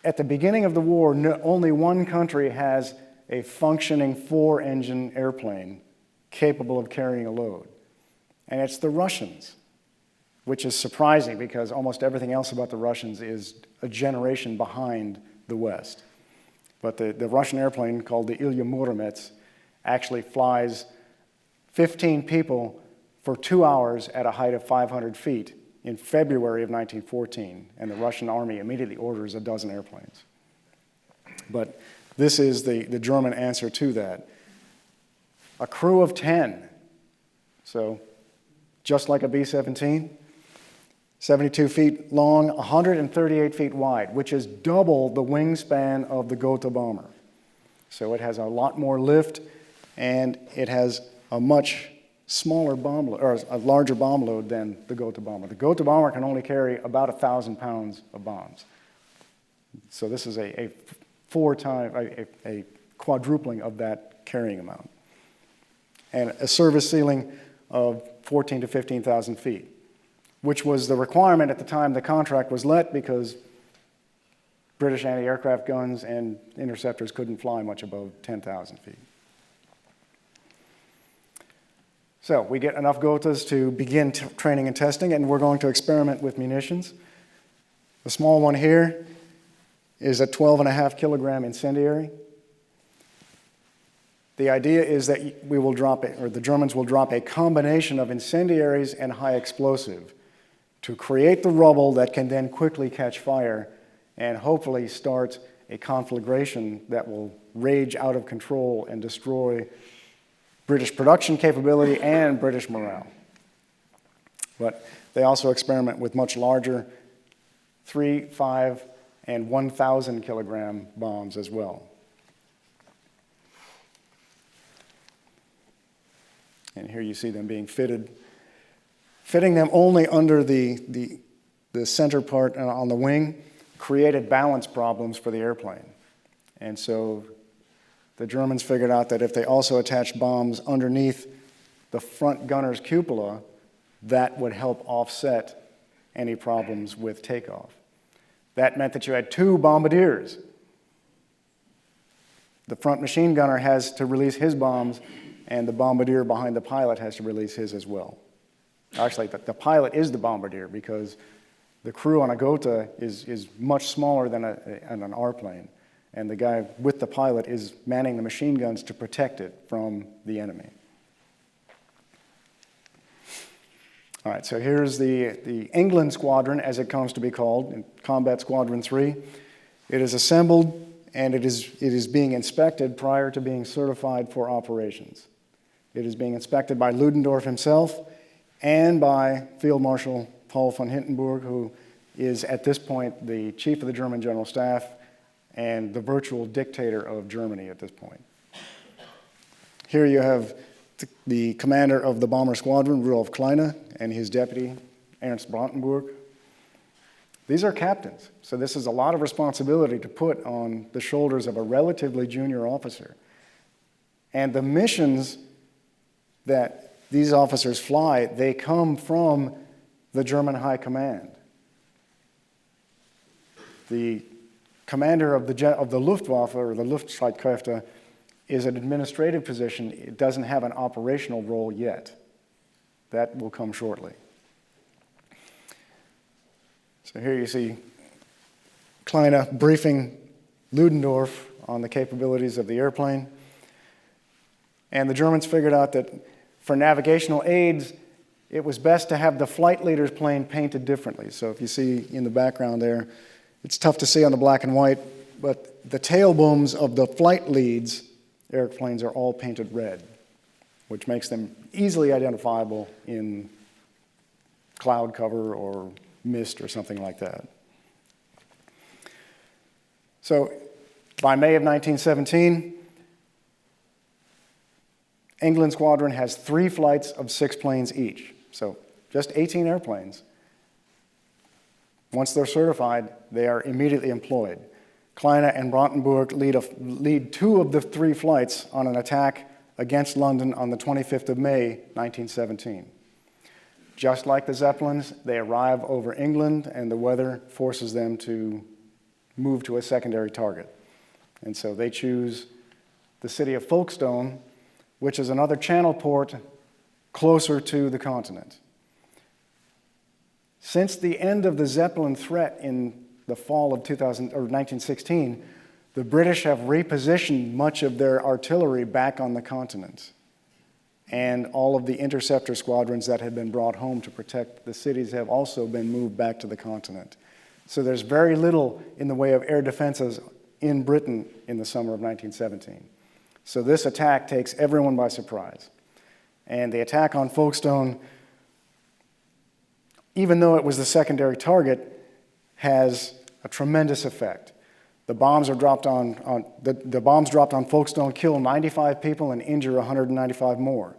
[SPEAKER 4] at the beginning of the war, only one country has a functioning four-engine airplane capable of carrying a load, and it's the Russians, which is surprising because almost everything else about the Russians is a generation behind the West. But the Russian airplane called the Ilya Muromets actually flies 15 people for 2 hours at a height of 500 feet in February of 1914, and the Russian army immediately orders a dozen airplanes. But this is the German answer to that. A crew of 10, so just like a B-17, 72 feet long, 138 feet wide, which is double the wingspan of the Gotha bomber. So it has a lot more lift, and it has a much smaller bomb load, or a larger bomb load than the Gotha bomber. The Gotha bomber can only carry about 1,000 pounds of bombs. So this is a quadrupling of that carrying amount. And a service ceiling of 14 to 15,000 feet, which was the requirement at the time the contract was let because British anti-aircraft guns and interceptors couldn't fly much above 10,000 feet. So we get enough Gothas to begin training and testing, and we're going to experiment with munitions. The small one here is a 12.5 kilogram incendiary. The idea is that we will drop it, or the Germans will drop a combination of incendiaries and high explosive to create the rubble that can then quickly catch fire and hopefully start a conflagration that will rage out of control and destroy British production capability and British morale. But they also experiment with much larger 3, 5, and 1,000 kilogram bombs as well. And here you see them being fitted. Fitting them only under the center part on the wing created balance problems for the airplane. And so the Germans figured out that if they also attached bombs underneath the front gunner's cupola, that would help offset any problems with takeoff. That meant that you had 2 bombardiers. The front machine gunner has to release his bombs, and the bombardier behind the pilot has to release his as well. Actually, the pilot is the bombardier because the crew on a Gotha is much smaller than an R plane, and the guy with the pilot is manning the machine guns to protect it from the enemy. All right, so here's the England Squadron, as it comes to be called, Combat Squadron 3. It is assembled, and it is being inspected prior to being certified for operations. It is being inspected by Ludendorff himself and by Field Marshal Paul von Hindenburg, who is at this point the chief of the German General Staff and the virtual dictator of Germany at this point. Here you have the commander of the bomber squadron, Rudolf Kleine, and his deputy, Ernst Brandenburg. These are captains, so this is a lot of responsibility to put on the shoulders of a relatively junior officer. And the missions that these officers fly, they come from the German High Command. The commander of the Luftwaffe, or the Luftstreitkräfte, is an administrative position. It doesn't have an operational role yet. That will come shortly. So here you see Kleine briefing Ludendorff on the capabilities of the airplane. And the Germans figured out that for navigational aids, it was best to have the flight leader's plane painted differently. So if you see in the background there, it's tough to see on the black and white, but the tail booms of the flight leads airplanes are all painted red, which makes them easily identifiable in cloud cover or mist or something like that. So by May of 1917, England Squadron has 3 flights of 6 planes each, so just 18 airplanes. Once they're certified, they are immediately employed. Kleine and Brandenburg lead 2 of the 3 flights on an attack against London on the 25th of May, 1917. Just like the Zeppelins, they arrive over England, and the weather forces them to move to a secondary target. And so they choose the city of Folkestone, which is another channel port closer to the continent. Since the end of the Zeppelin threat in the fall of 1916, the British have repositioned much of their artillery back on the continent. And all of the interceptor squadrons that had been brought home to protect the cities have also been moved back to the continent. So there's very little in the way of air defenses in Britain in the summer of 1917. So this attack takes everyone by surprise. And the attack on Folkestone, even though it was the secondary target, has a tremendous effect. The bombs dropped on Folkestone kill 95 people and injure 195 more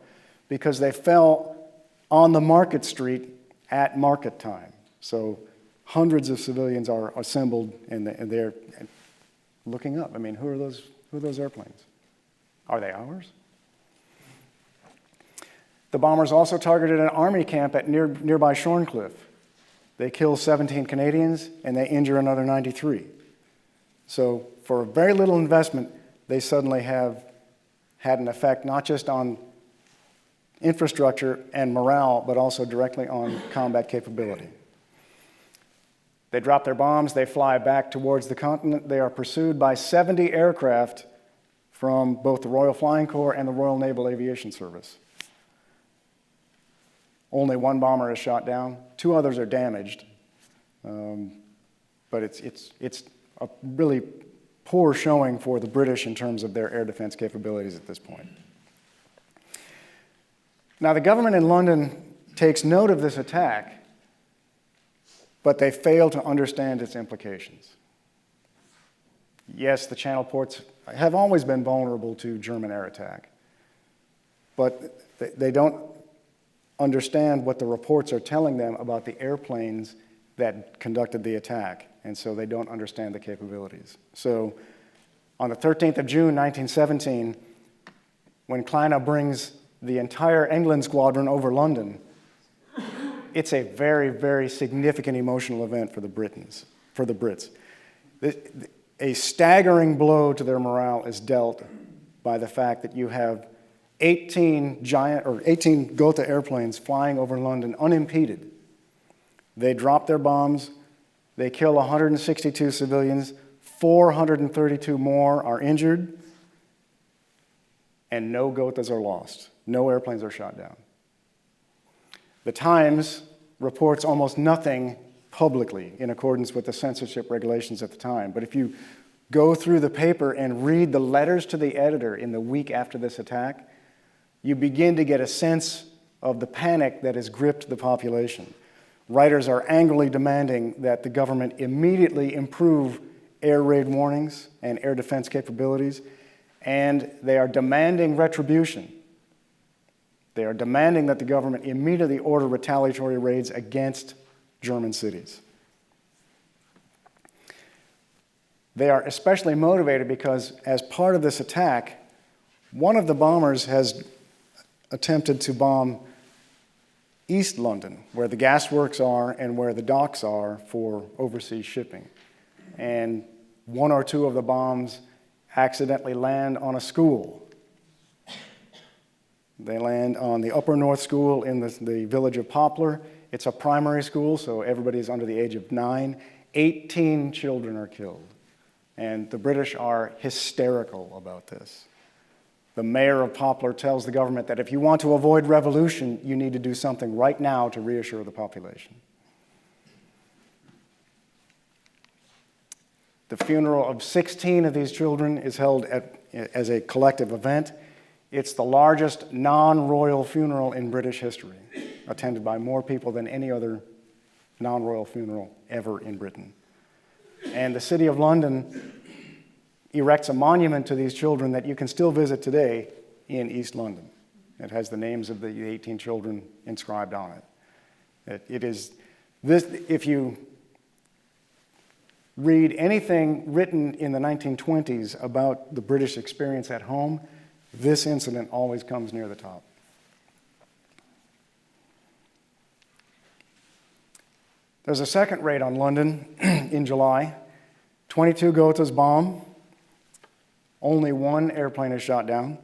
[SPEAKER 4] because they fell on the market street at market time. So hundreds of civilians are assembled and they're looking up. I mean, who are those airplanes? Are they ours? The bombers also targeted an army camp at nearby Shorncliffe. They kill 17 Canadians and they injure another 93. So for very little investment, they suddenly have had an effect not just on infrastructure and morale, but also directly on combat capability. They drop their bombs, they fly back towards the continent. They are pursued by 70 aircraft from both the Royal Flying Corps and the Royal Naval Aviation Service. Only 1 bomber is shot down. 2 others are damaged. But it's a really poor showing for the British in terms of their air defense capabilities at this point. Now, the government in London takes note of this attack, but they fail to understand its implications. Yes, the channel ports have always been vulnerable to German air attack, but they don't understand what the reports are telling them about the airplanes that conducted the attack, and so they don't understand the capabilities. So on the 13th of June, 1917, when Kleine brings the entire England Squadron over London, it's a very, very significant emotional event for the Brits. A staggering blow to their morale is dealt by the fact that you have 18 Gotha airplanes flying over London unimpeded. They drop their bombs, they kill 162 civilians, 432 more are injured, and no Gothas are lost. No airplanes are shot down. The Times reports almost nothing publicly in accordance with the censorship regulations at the time. But if you go through the paper and read the letters to the editor in the week after this attack, you begin to get a sense of the panic that has gripped the population. Writers are angrily demanding that the government immediately improve air raid warnings and air defense capabilities, and they are demanding retribution. They are demanding that the government immediately order retaliatory raids against German cities. They are especially motivated because, as part of this attack, one of the bombers has attempted to bomb East London, where the gasworks are and where the docks are for overseas shipping. And one or two of the bombs accidentally land on a school. They land on the Upper North School in the village of Poplar. It's a primary school, so everybody is under the age of 9. 18 children are killed. And the British are hysterical about this. The mayor of Poplar tells the government that if you want to avoid revolution, you need to do something right now to reassure the population. The funeral of 16 of these children is held as a collective event. It's the largest non-royal funeral in British history, attended by more people than any other non-royal funeral ever in Britain. And the City of London erects a monument to these children that you can still visit today in East London. It has the names of the 18 children inscribed on it. It is this, if you read anything written in the 1920s about the British experience at home, this incident always comes near the top. There's a second raid on London in July. 22 Gothas bomb. Only one airplane is shot down.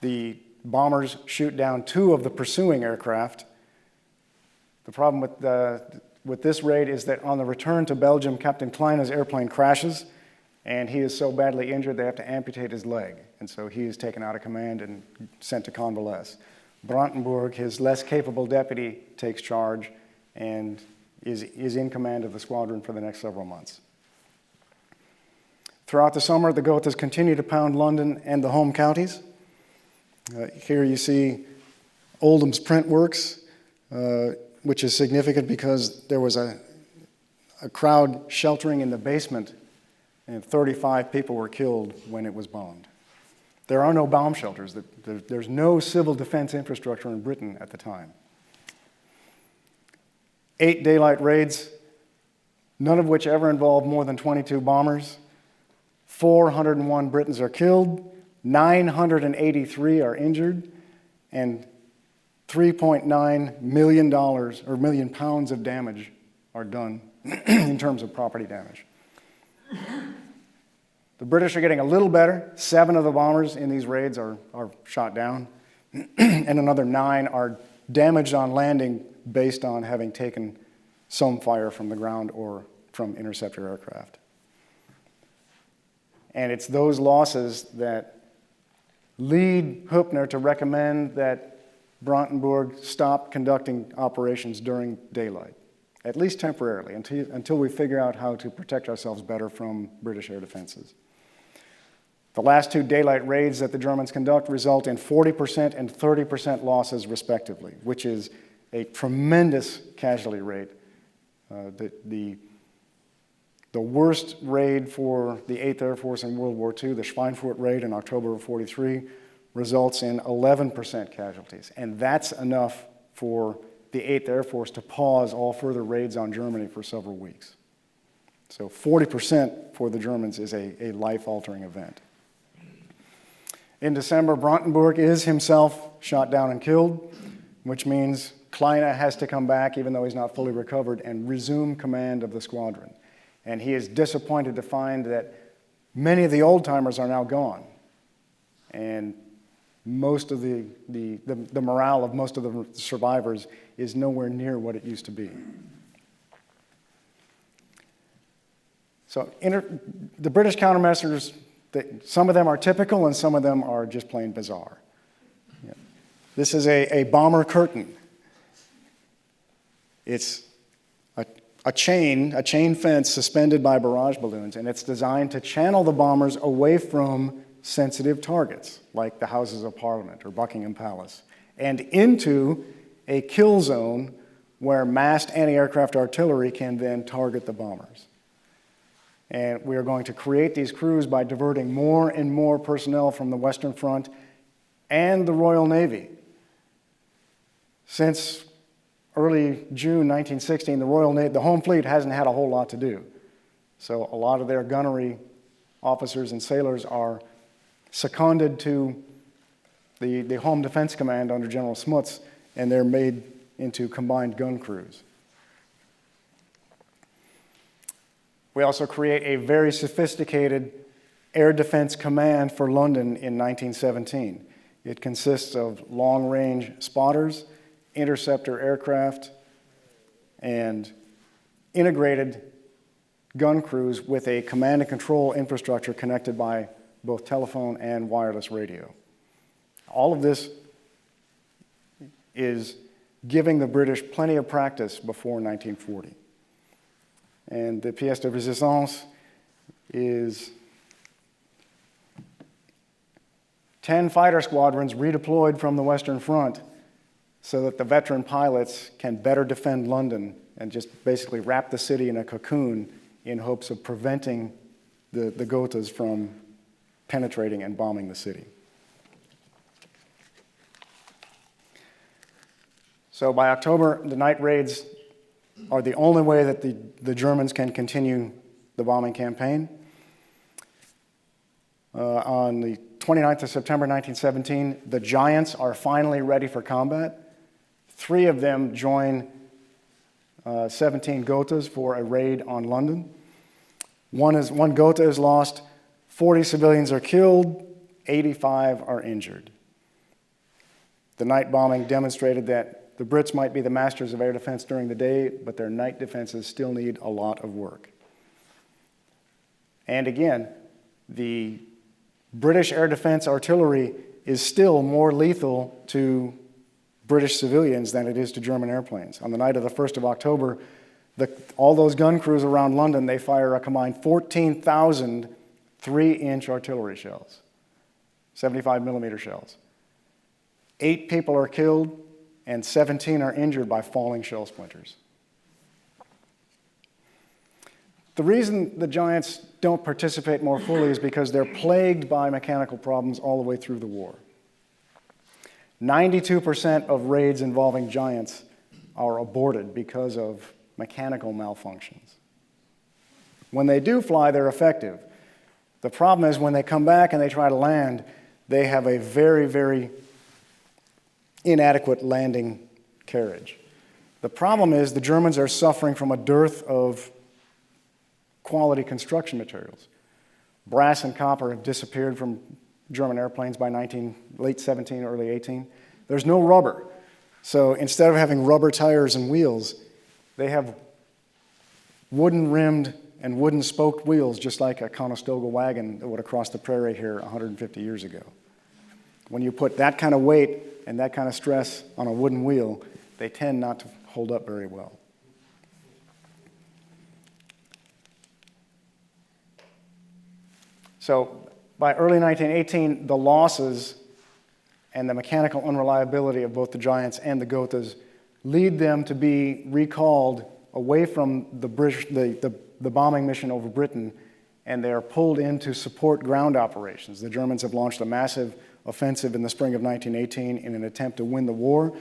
[SPEAKER 4] The bombers shoot down 2 of the pursuing aircraft. The problem with this raid is that on the return to Belgium, Captain Kleine's airplane crashes, and he is so badly injured they have to amputate his leg. And so he is taken out of command and sent to convalesce. Brandenburg, his less capable deputy, takes charge and is in command of the squadron for the next several months. Throughout the summer, the Gothas continue to pound London and the home counties. Here you see Oldham's print works, which is significant because there was a crowd sheltering in the basement, and 35 people were killed when it was bombed. There are no bomb shelters. There's no civil defense infrastructure in Britain at the time. 8 daylight raids, none of which ever involved more than 22 bombers. 401 Britons are killed, 983 are injured, and $3.9 million or million pounds of damage are done in terms of property damage. The British are getting a little better. 7 of the bombers in these raids are shot down, and another 9 are damaged on landing based on having taken some fire from the ground or from interceptor aircraft. And it's those losses that lead Hübner to recommend that Brandenburg stop conducting operations during daylight, at least temporarily, until we figure out how to protect ourselves better from British air defenses. The last 2 daylight raids that the Germans conduct result in 40% and 30% losses, respectively, which is a tremendous casualty rate. The worst raid for the 8th Air Force in World War II, the Schweinfurt raid in October of '43, results in 11% casualties. And that's enough for the 8th Air Force to pause all further raids on Germany for several weeks. So 40% for the Germans is a life-altering event. In December, Brandenburg is himself shot down and killed, which means Kleine has to come back, even though he's not fully recovered, and resume command of the squadron. And he is disappointed to find that many of the old-timers are now gone. And most of the morale of most of the survivors is nowhere near what it used to be. So the British countermeasures, some of them are typical and some of them are just plain bizarre. Yeah. This is a bomber curtain. It's a chain fence suspended by barrage balloons, and it's designed to channel the bombers away from sensitive targets, like the Houses of Parliament or Buckingham Palace, and into a kill zone where massed anti-aircraft artillery can then target the bombers. And we are going to create these crews by diverting more and more personnel from the Western Front and the Royal Navy. Since early June 1916, the Home Fleet hasn't had a whole lot to do. So a lot of their gunnery officers and sailors are seconded to the Home Defense Command under General Smuts, and they're made into combined gun crews. We also create a very sophisticated air defense command for London in 1917. It consists of long-range spotters, interceptor aircraft, and integrated gun crews with a command and control infrastructure connected by both telephone and wireless radio. All of this is giving the British plenty of practice before 1940. And the pièce de résistance is 10 fighter squadrons redeployed from the Western Front so that the veteran pilots can better defend London and just basically wrap the city in a cocoon in hopes of preventing the Gothas from penetrating and bombing the city. So by October, the night raids are the only way that the Germans can continue the bombing campaign. On the 29th of September 1917, the Giants are finally ready for combat. 3 of them join 17 Gothas for a raid on London. One Gotha is lost, 40 civilians are killed, 85 are injured. The night bombing demonstrated that the Brits might be the masters of air defense during the day, but their night defenses still need a lot of work. And again, the British air defense artillery is still more lethal to British civilians than it is to German airplanes. On the night of the 1st of October, all those gun crews around London, they fire a combined 14,000 3-inch artillery shells, 75 millimeter shells. 8 people are killed and 17 are injured by falling shell splinters. The reason the Giants don't participate more fully is because they're plagued by mechanical problems all the way through the war. 92% of raids involving Giants are aborted because of mechanical malfunctions. When they do fly, they're effective. The problem is when they come back and they try to land, they have a very, very inadequate landing carriage. The problem is the Germans are suffering from a dearth of quality construction materials. Brass and copper have disappeared from German airplanes by late 17, early 18. There's no rubber. So instead of having rubber tires and wheels, they have wooden-rimmed and wooden-spoked wheels, just like a Conestoga wagon that would have crossed the prairie here 150 years ago. When you put that kind of weight and that kind of stress on a wooden wheel, they tend not to hold up very well. So by early 1918, the losses and the mechanical unreliability of both the Giants and the Gothas lead them to be recalled away from the bombing mission over Britain, and they are pulled in to support ground operations. The Germans have launched a massive offensive in the spring of 1918 in an attempt to win the war,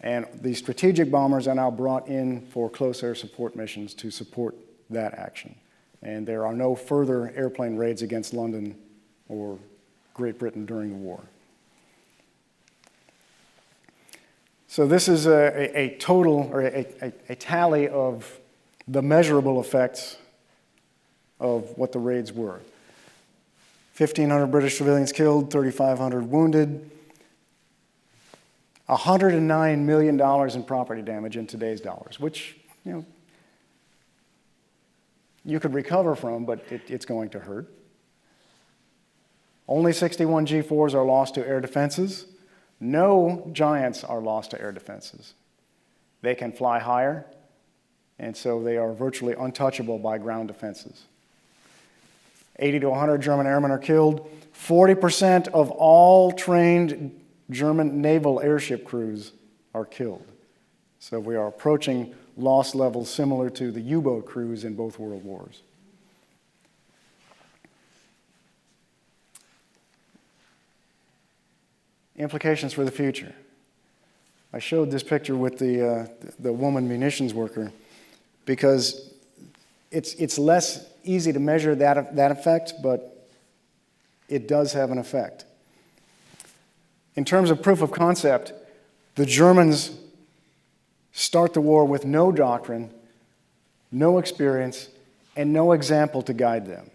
[SPEAKER 4] and the strategic bombers are now brought in for close air support missions to support that action. And there are no further airplane raids against London or Great Britain during the war. So this is a total, or a tally of the measurable effects of what the raids were. 1,500 British civilians killed, 3,500 wounded, $109 million in property damage in today's dollars, which, you could recover from, but it's going to hurt. Only 61 G4s are lost to air defenses. No giants are lost to air defenses. They can fly higher, and so they are virtually untouchable by ground defenses. 80 to 100 German airmen are killed. 40% of all trained German naval airship crews are killed. So we are approaching loss levels similar to the U-boat crews in both world wars. Implications for the future. I showed this picture with the woman munitions worker because it's less easy to measure that effect, but it does have an effect. In terms of proof of concept, the Germans start the war with no doctrine, no experience, and no example to guide them.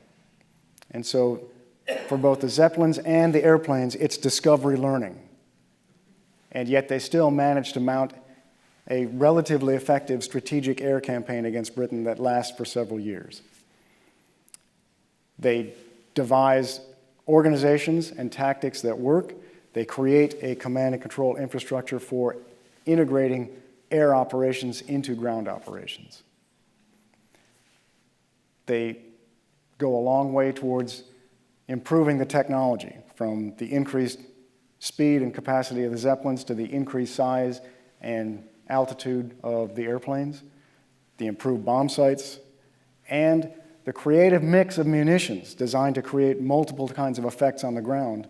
[SPEAKER 4] And so for both the Zeppelins and the airplanes, it's discovery learning. And yet they still manage to mount a relatively effective strategic air campaign against Britain that lasts for several years. They devise organizations and tactics that work. They create a command and control infrastructure for integrating air operations into ground operations. They go a long way towards improving the technology, from the increased speed and capacity of the Zeppelins to the increased size and altitude of the airplanes, the improved bomb sights, and the creative mix of munitions designed to create multiple kinds of effects on the ground,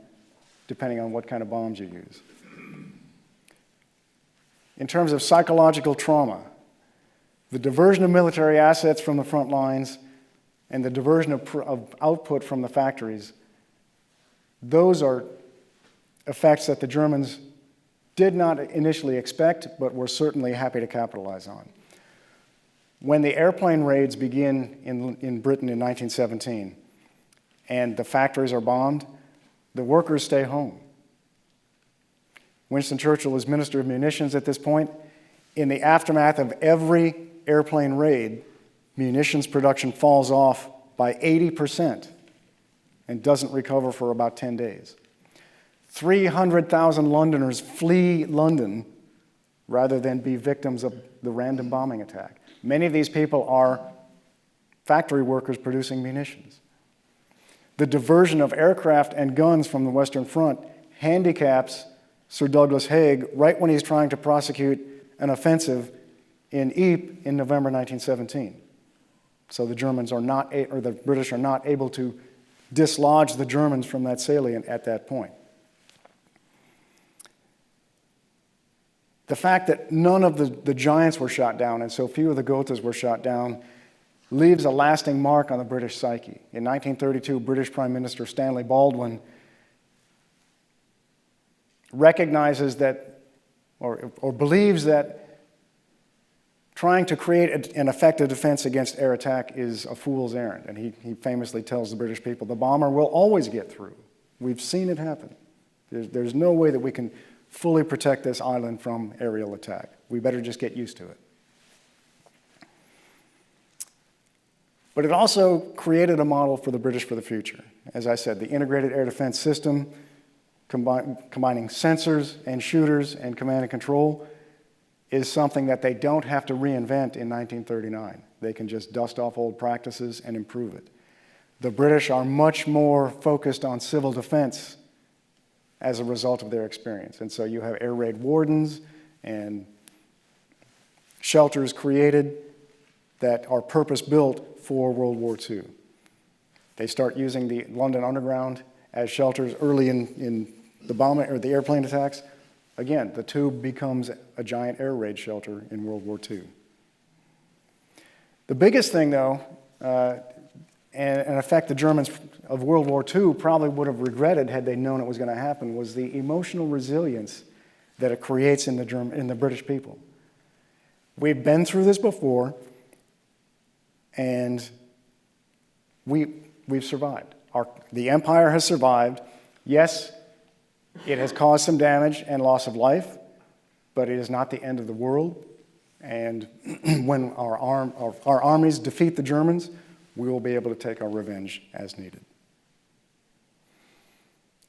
[SPEAKER 4] depending on what kind of bombs you use. In terms of psychological trauma, the diversion of military assets from the front lines and the diversion of output from the factories, those are effects that the Germans did not initially expect, but were certainly happy to capitalize on. When the airplane raids begin in Britain in 1917 and the factories are bombed, the workers stay home. Winston Churchill was Minister of Munitions at this point. In the aftermath of every airplane raid, munitions production falls off by 80% and doesn't recover for about 10 days. 300,000 Londoners flee London rather than be victims of the random bombing attack. Many of these people are factory workers producing munitions. The diversion of aircraft and guns from the Western Front handicaps Sir Douglas Haig right when he's trying to prosecute an offensive in Ypres in November 1917. So the British are not able to dislodge the Germans from that salient at that point. The fact that none of the giants were shot down and so few of the Gothas were shot down leaves a lasting mark on the British psyche. In 1932, British Prime Minister Stanley Baldwin recognizes that, or believes that trying to create an effective defense against air attack is a fool's errand. And he famously tells the British people, the bomber will always get through. We've seen it happen. There's no way that we can fully protect this island from aerial attack. We better just get used to it. But it also created a model for the British for the future. As I said, the integrated air defense system, combining sensors and shooters and command and control, is something that they don't have to reinvent in 1939. They can just dust off old practices and improve it. The British are much more focused on civil defense as a result of their experience. And so you have air raid wardens and shelters created that are purpose-built for World War II. They start using the London Underground as shelters early in the bombing or the airplane attacks. Again, the tube becomes a giant air raid shelter in World War II. The biggest thing, though, and an effect the Germans of World War II probably would have regretted had they known it was going to happen, was the emotional resilience that it creates in the British people. We've been through this before, and we've survived. The empire has survived. Yes, it has caused some damage and loss of life, but it is not the end of the world. And when our armies defeat the Germans, we will be able to take our revenge as needed.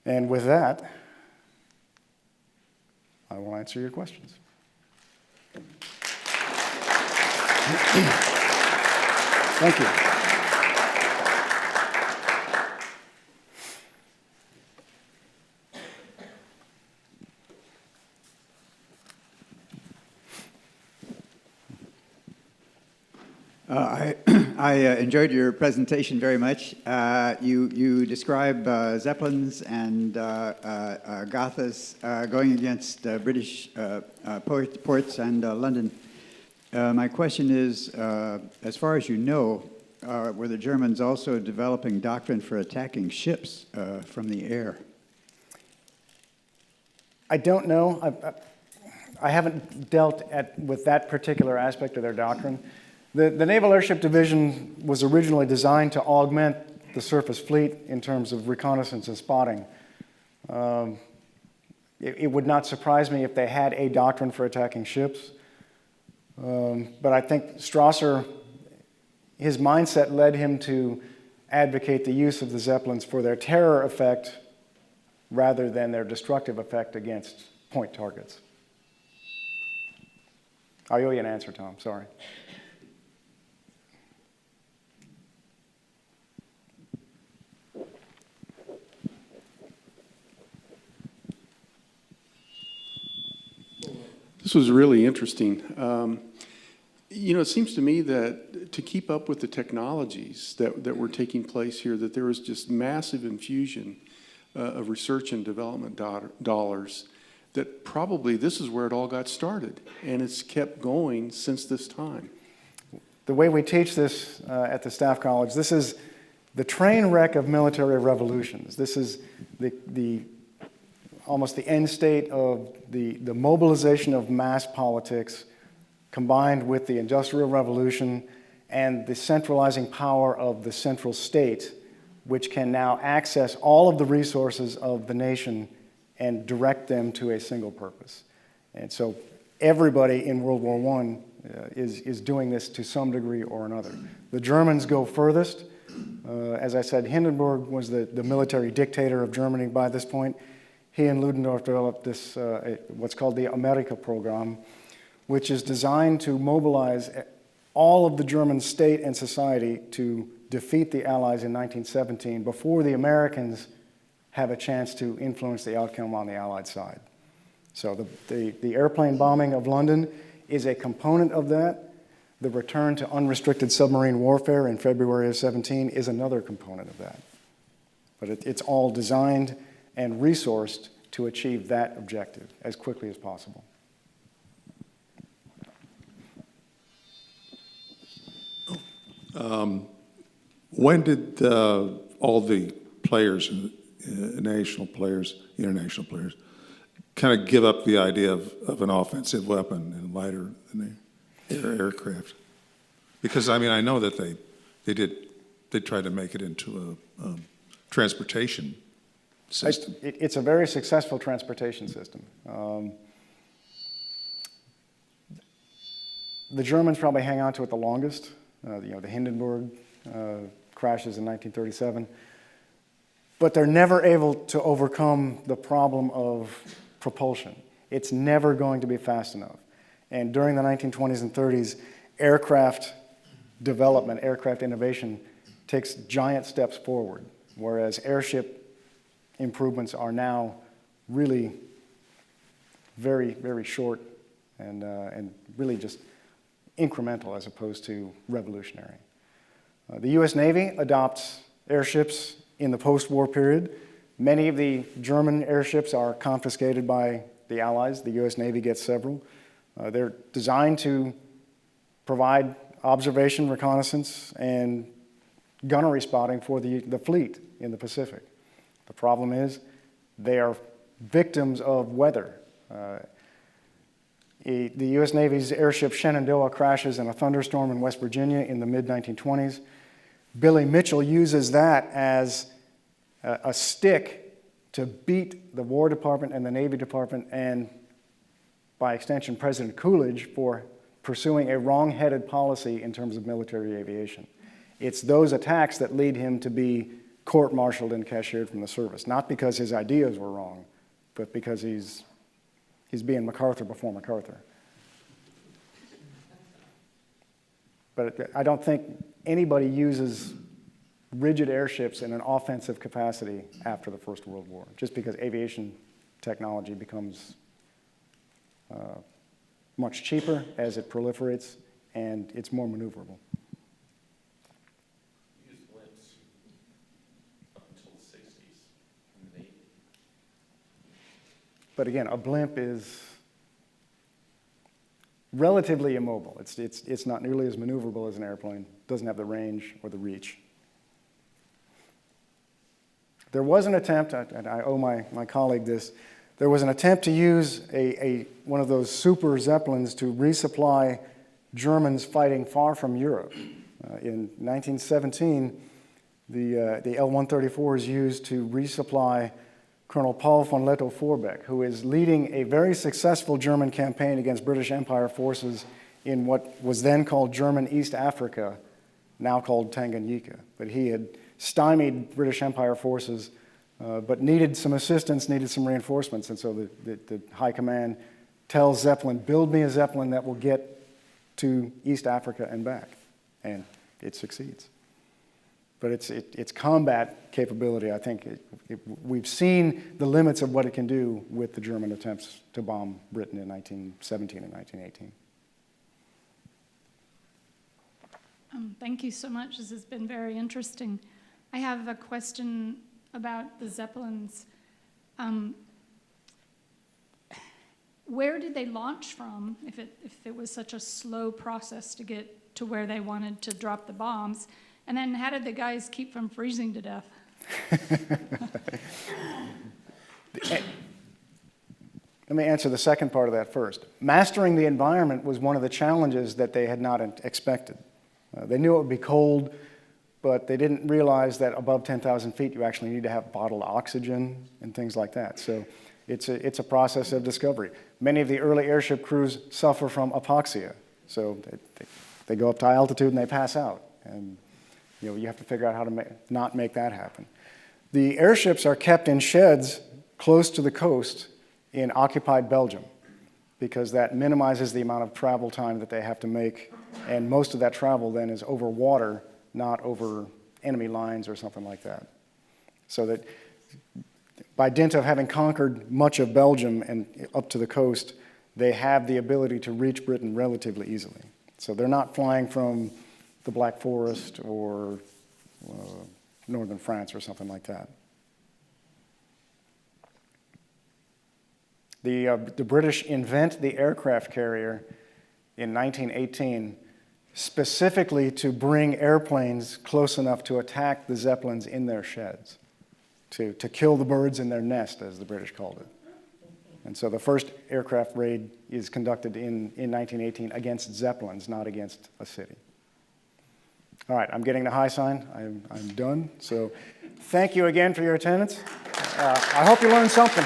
[SPEAKER 4] And with that, I will answer your questions. Thank you.
[SPEAKER 5] I enjoyed your presentation very much. You describe Zeppelins and Gothas going against British ports and London. My question is, as far as you know, were the Germans also developing doctrine for attacking ships from the air?
[SPEAKER 4] I don't know. I haven't dealt with that particular aspect of their doctrine. The Naval Airship Division was originally designed to augment the surface fleet in terms of reconnaissance and spotting. It would not surprise me if they had a doctrine for attacking ships. But I think Strasser, his mindset led him to advocate the use of the Zeppelins for their terror effect rather than their destructive effect against point targets. I owe you an answer, Tom, sorry.
[SPEAKER 6] This was really interesting. It seems to me that to keep up with the technologies that were taking place here, that there was just massive infusion of research and development dollars, that probably this is where it all got started, and it's kept going since this time.
[SPEAKER 4] The way we teach this at the Staff College, this is the train wreck of military revolutions. This is almost the end state of the mobilization of mass politics combined with the Industrial Revolution and the centralizing power of the central state, which can now access all of the resources of the nation and direct them to a single purpose. And so everybody in World War I is doing this to some degree or another. The Germans go furthest. As I said, Hindenburg was the military dictator of Germany by this point. He and Ludendorff developed this, what's called the Amerika program, which is designed to mobilize all of the German state and society to defeat the Allies in 1917 before the Americans have a chance to influence the outcome on the Allied side. So the airplane bombing of London is a component of that. The return to unrestricted submarine warfare in February of 17 is another component of that. But it's all designed and resourced to achieve that objective as quickly as possible.
[SPEAKER 7] When did all the players, national players, international players, kind of give up the idea of an offensive weapon and lighter than the aircraft? Because, I mean, I know that they tried to make it into a transportation system.
[SPEAKER 4] It's a very successful transportation system. The Germans probably hang on to it the longest. The Hindenburg crashes in 1937. But they're never able to overcome the problem of propulsion. It's never going to be fast enough. And during the 1920s and 30s, aircraft development, aircraft innovation takes giant steps forward, whereas airship improvements are now really very, very short and really just incremental as opposed to revolutionary. The U.S. Navy adopts airships in the post-war period. Many of the German airships are confiscated by the Allies. The U.S. Navy gets several. They're designed to provide observation, reconnaissance, and gunnery spotting for the fleet in the Pacific. The problem is they are victims of weather. The U.S. Navy's airship Shenandoah crashes in a thunderstorm in West Virginia in the mid-1920s. Billy Mitchell uses that as a stick to beat the War Department and the Navy Department and, by extension, President Coolidge for pursuing a wrong-headed policy in terms of military aviation. It's those attacks that lead him to be court-martialed and cashiered from the service, not because his ideas were wrong, but because he's He's being MacArthur before MacArthur. But I don't think anybody uses rigid airships in an offensive capacity after the First World War, just because aviation technology becomes much cheaper as it proliferates, and it's more maneuverable.
[SPEAKER 3] Used blimps up until the 60s in the Navy.
[SPEAKER 4] But again, a blimp is relatively immobile. It's not nearly as maneuverable as an airplane, doesn't have the range or the reach. There was an attempt, and I owe my colleague this, there was an attempt to use one of those super Zeppelins to resupply Germans fighting far from Europe. In 1917, the L-134 is used to resupply Colonel Paul von Lettow-Vorbeck, who is leading a very successful German campaign against British Empire forces in what was then called German East Africa, now called Tanganyika. But he had stymied British Empire forces, but needed some assistance, needed some reinforcements, and so the High Command tells Zeppelin, build me a Zeppelin that will get to East Africa and back, and it succeeds. But its combat capability, I think, we've seen the limits of what it can do with the German attempts to bomb Britain in 1917 and 1918.
[SPEAKER 8] Thank you so much. This has been very interesting. I have a question about the Zeppelins. Where did they launch from if it was such a slow process to get to where they wanted to drop the bombs? And then how did the guys keep from freezing to death?
[SPEAKER 4] Let me answer the second part of that first. Mastering the environment was one of the challenges that they had not expected. They knew it would be cold, but they didn't realize that above 10,000 feet you actually need to have bottled oxygen and things like that. So it's a process of discovery. Many of the early airship crews suffer from apoxia. So they go up to high altitude and they pass out. And you have to figure out how to not make that happen. The airships are kept in sheds close to the coast in occupied Belgium, because that minimizes the amount of travel time that they have to make, and most of that travel then is over water, not over enemy lines or something like that. So that by dint of having conquered much of Belgium and up to the coast, they have the ability to reach Britain relatively easily. So they're not flying from the Black Forest or northern France or something like that. The British invent the aircraft carrier in 1918 specifically to bring airplanes close enough to attack the Zeppelins in their sheds, to kill the birds in their nest, as the British called it. And so the first aircraft raid is conducted in 1918 against Zeppelins, not against a city. All right, I'm getting the high sign. I'm done. So thank you again for your attendance. I hope you learned something.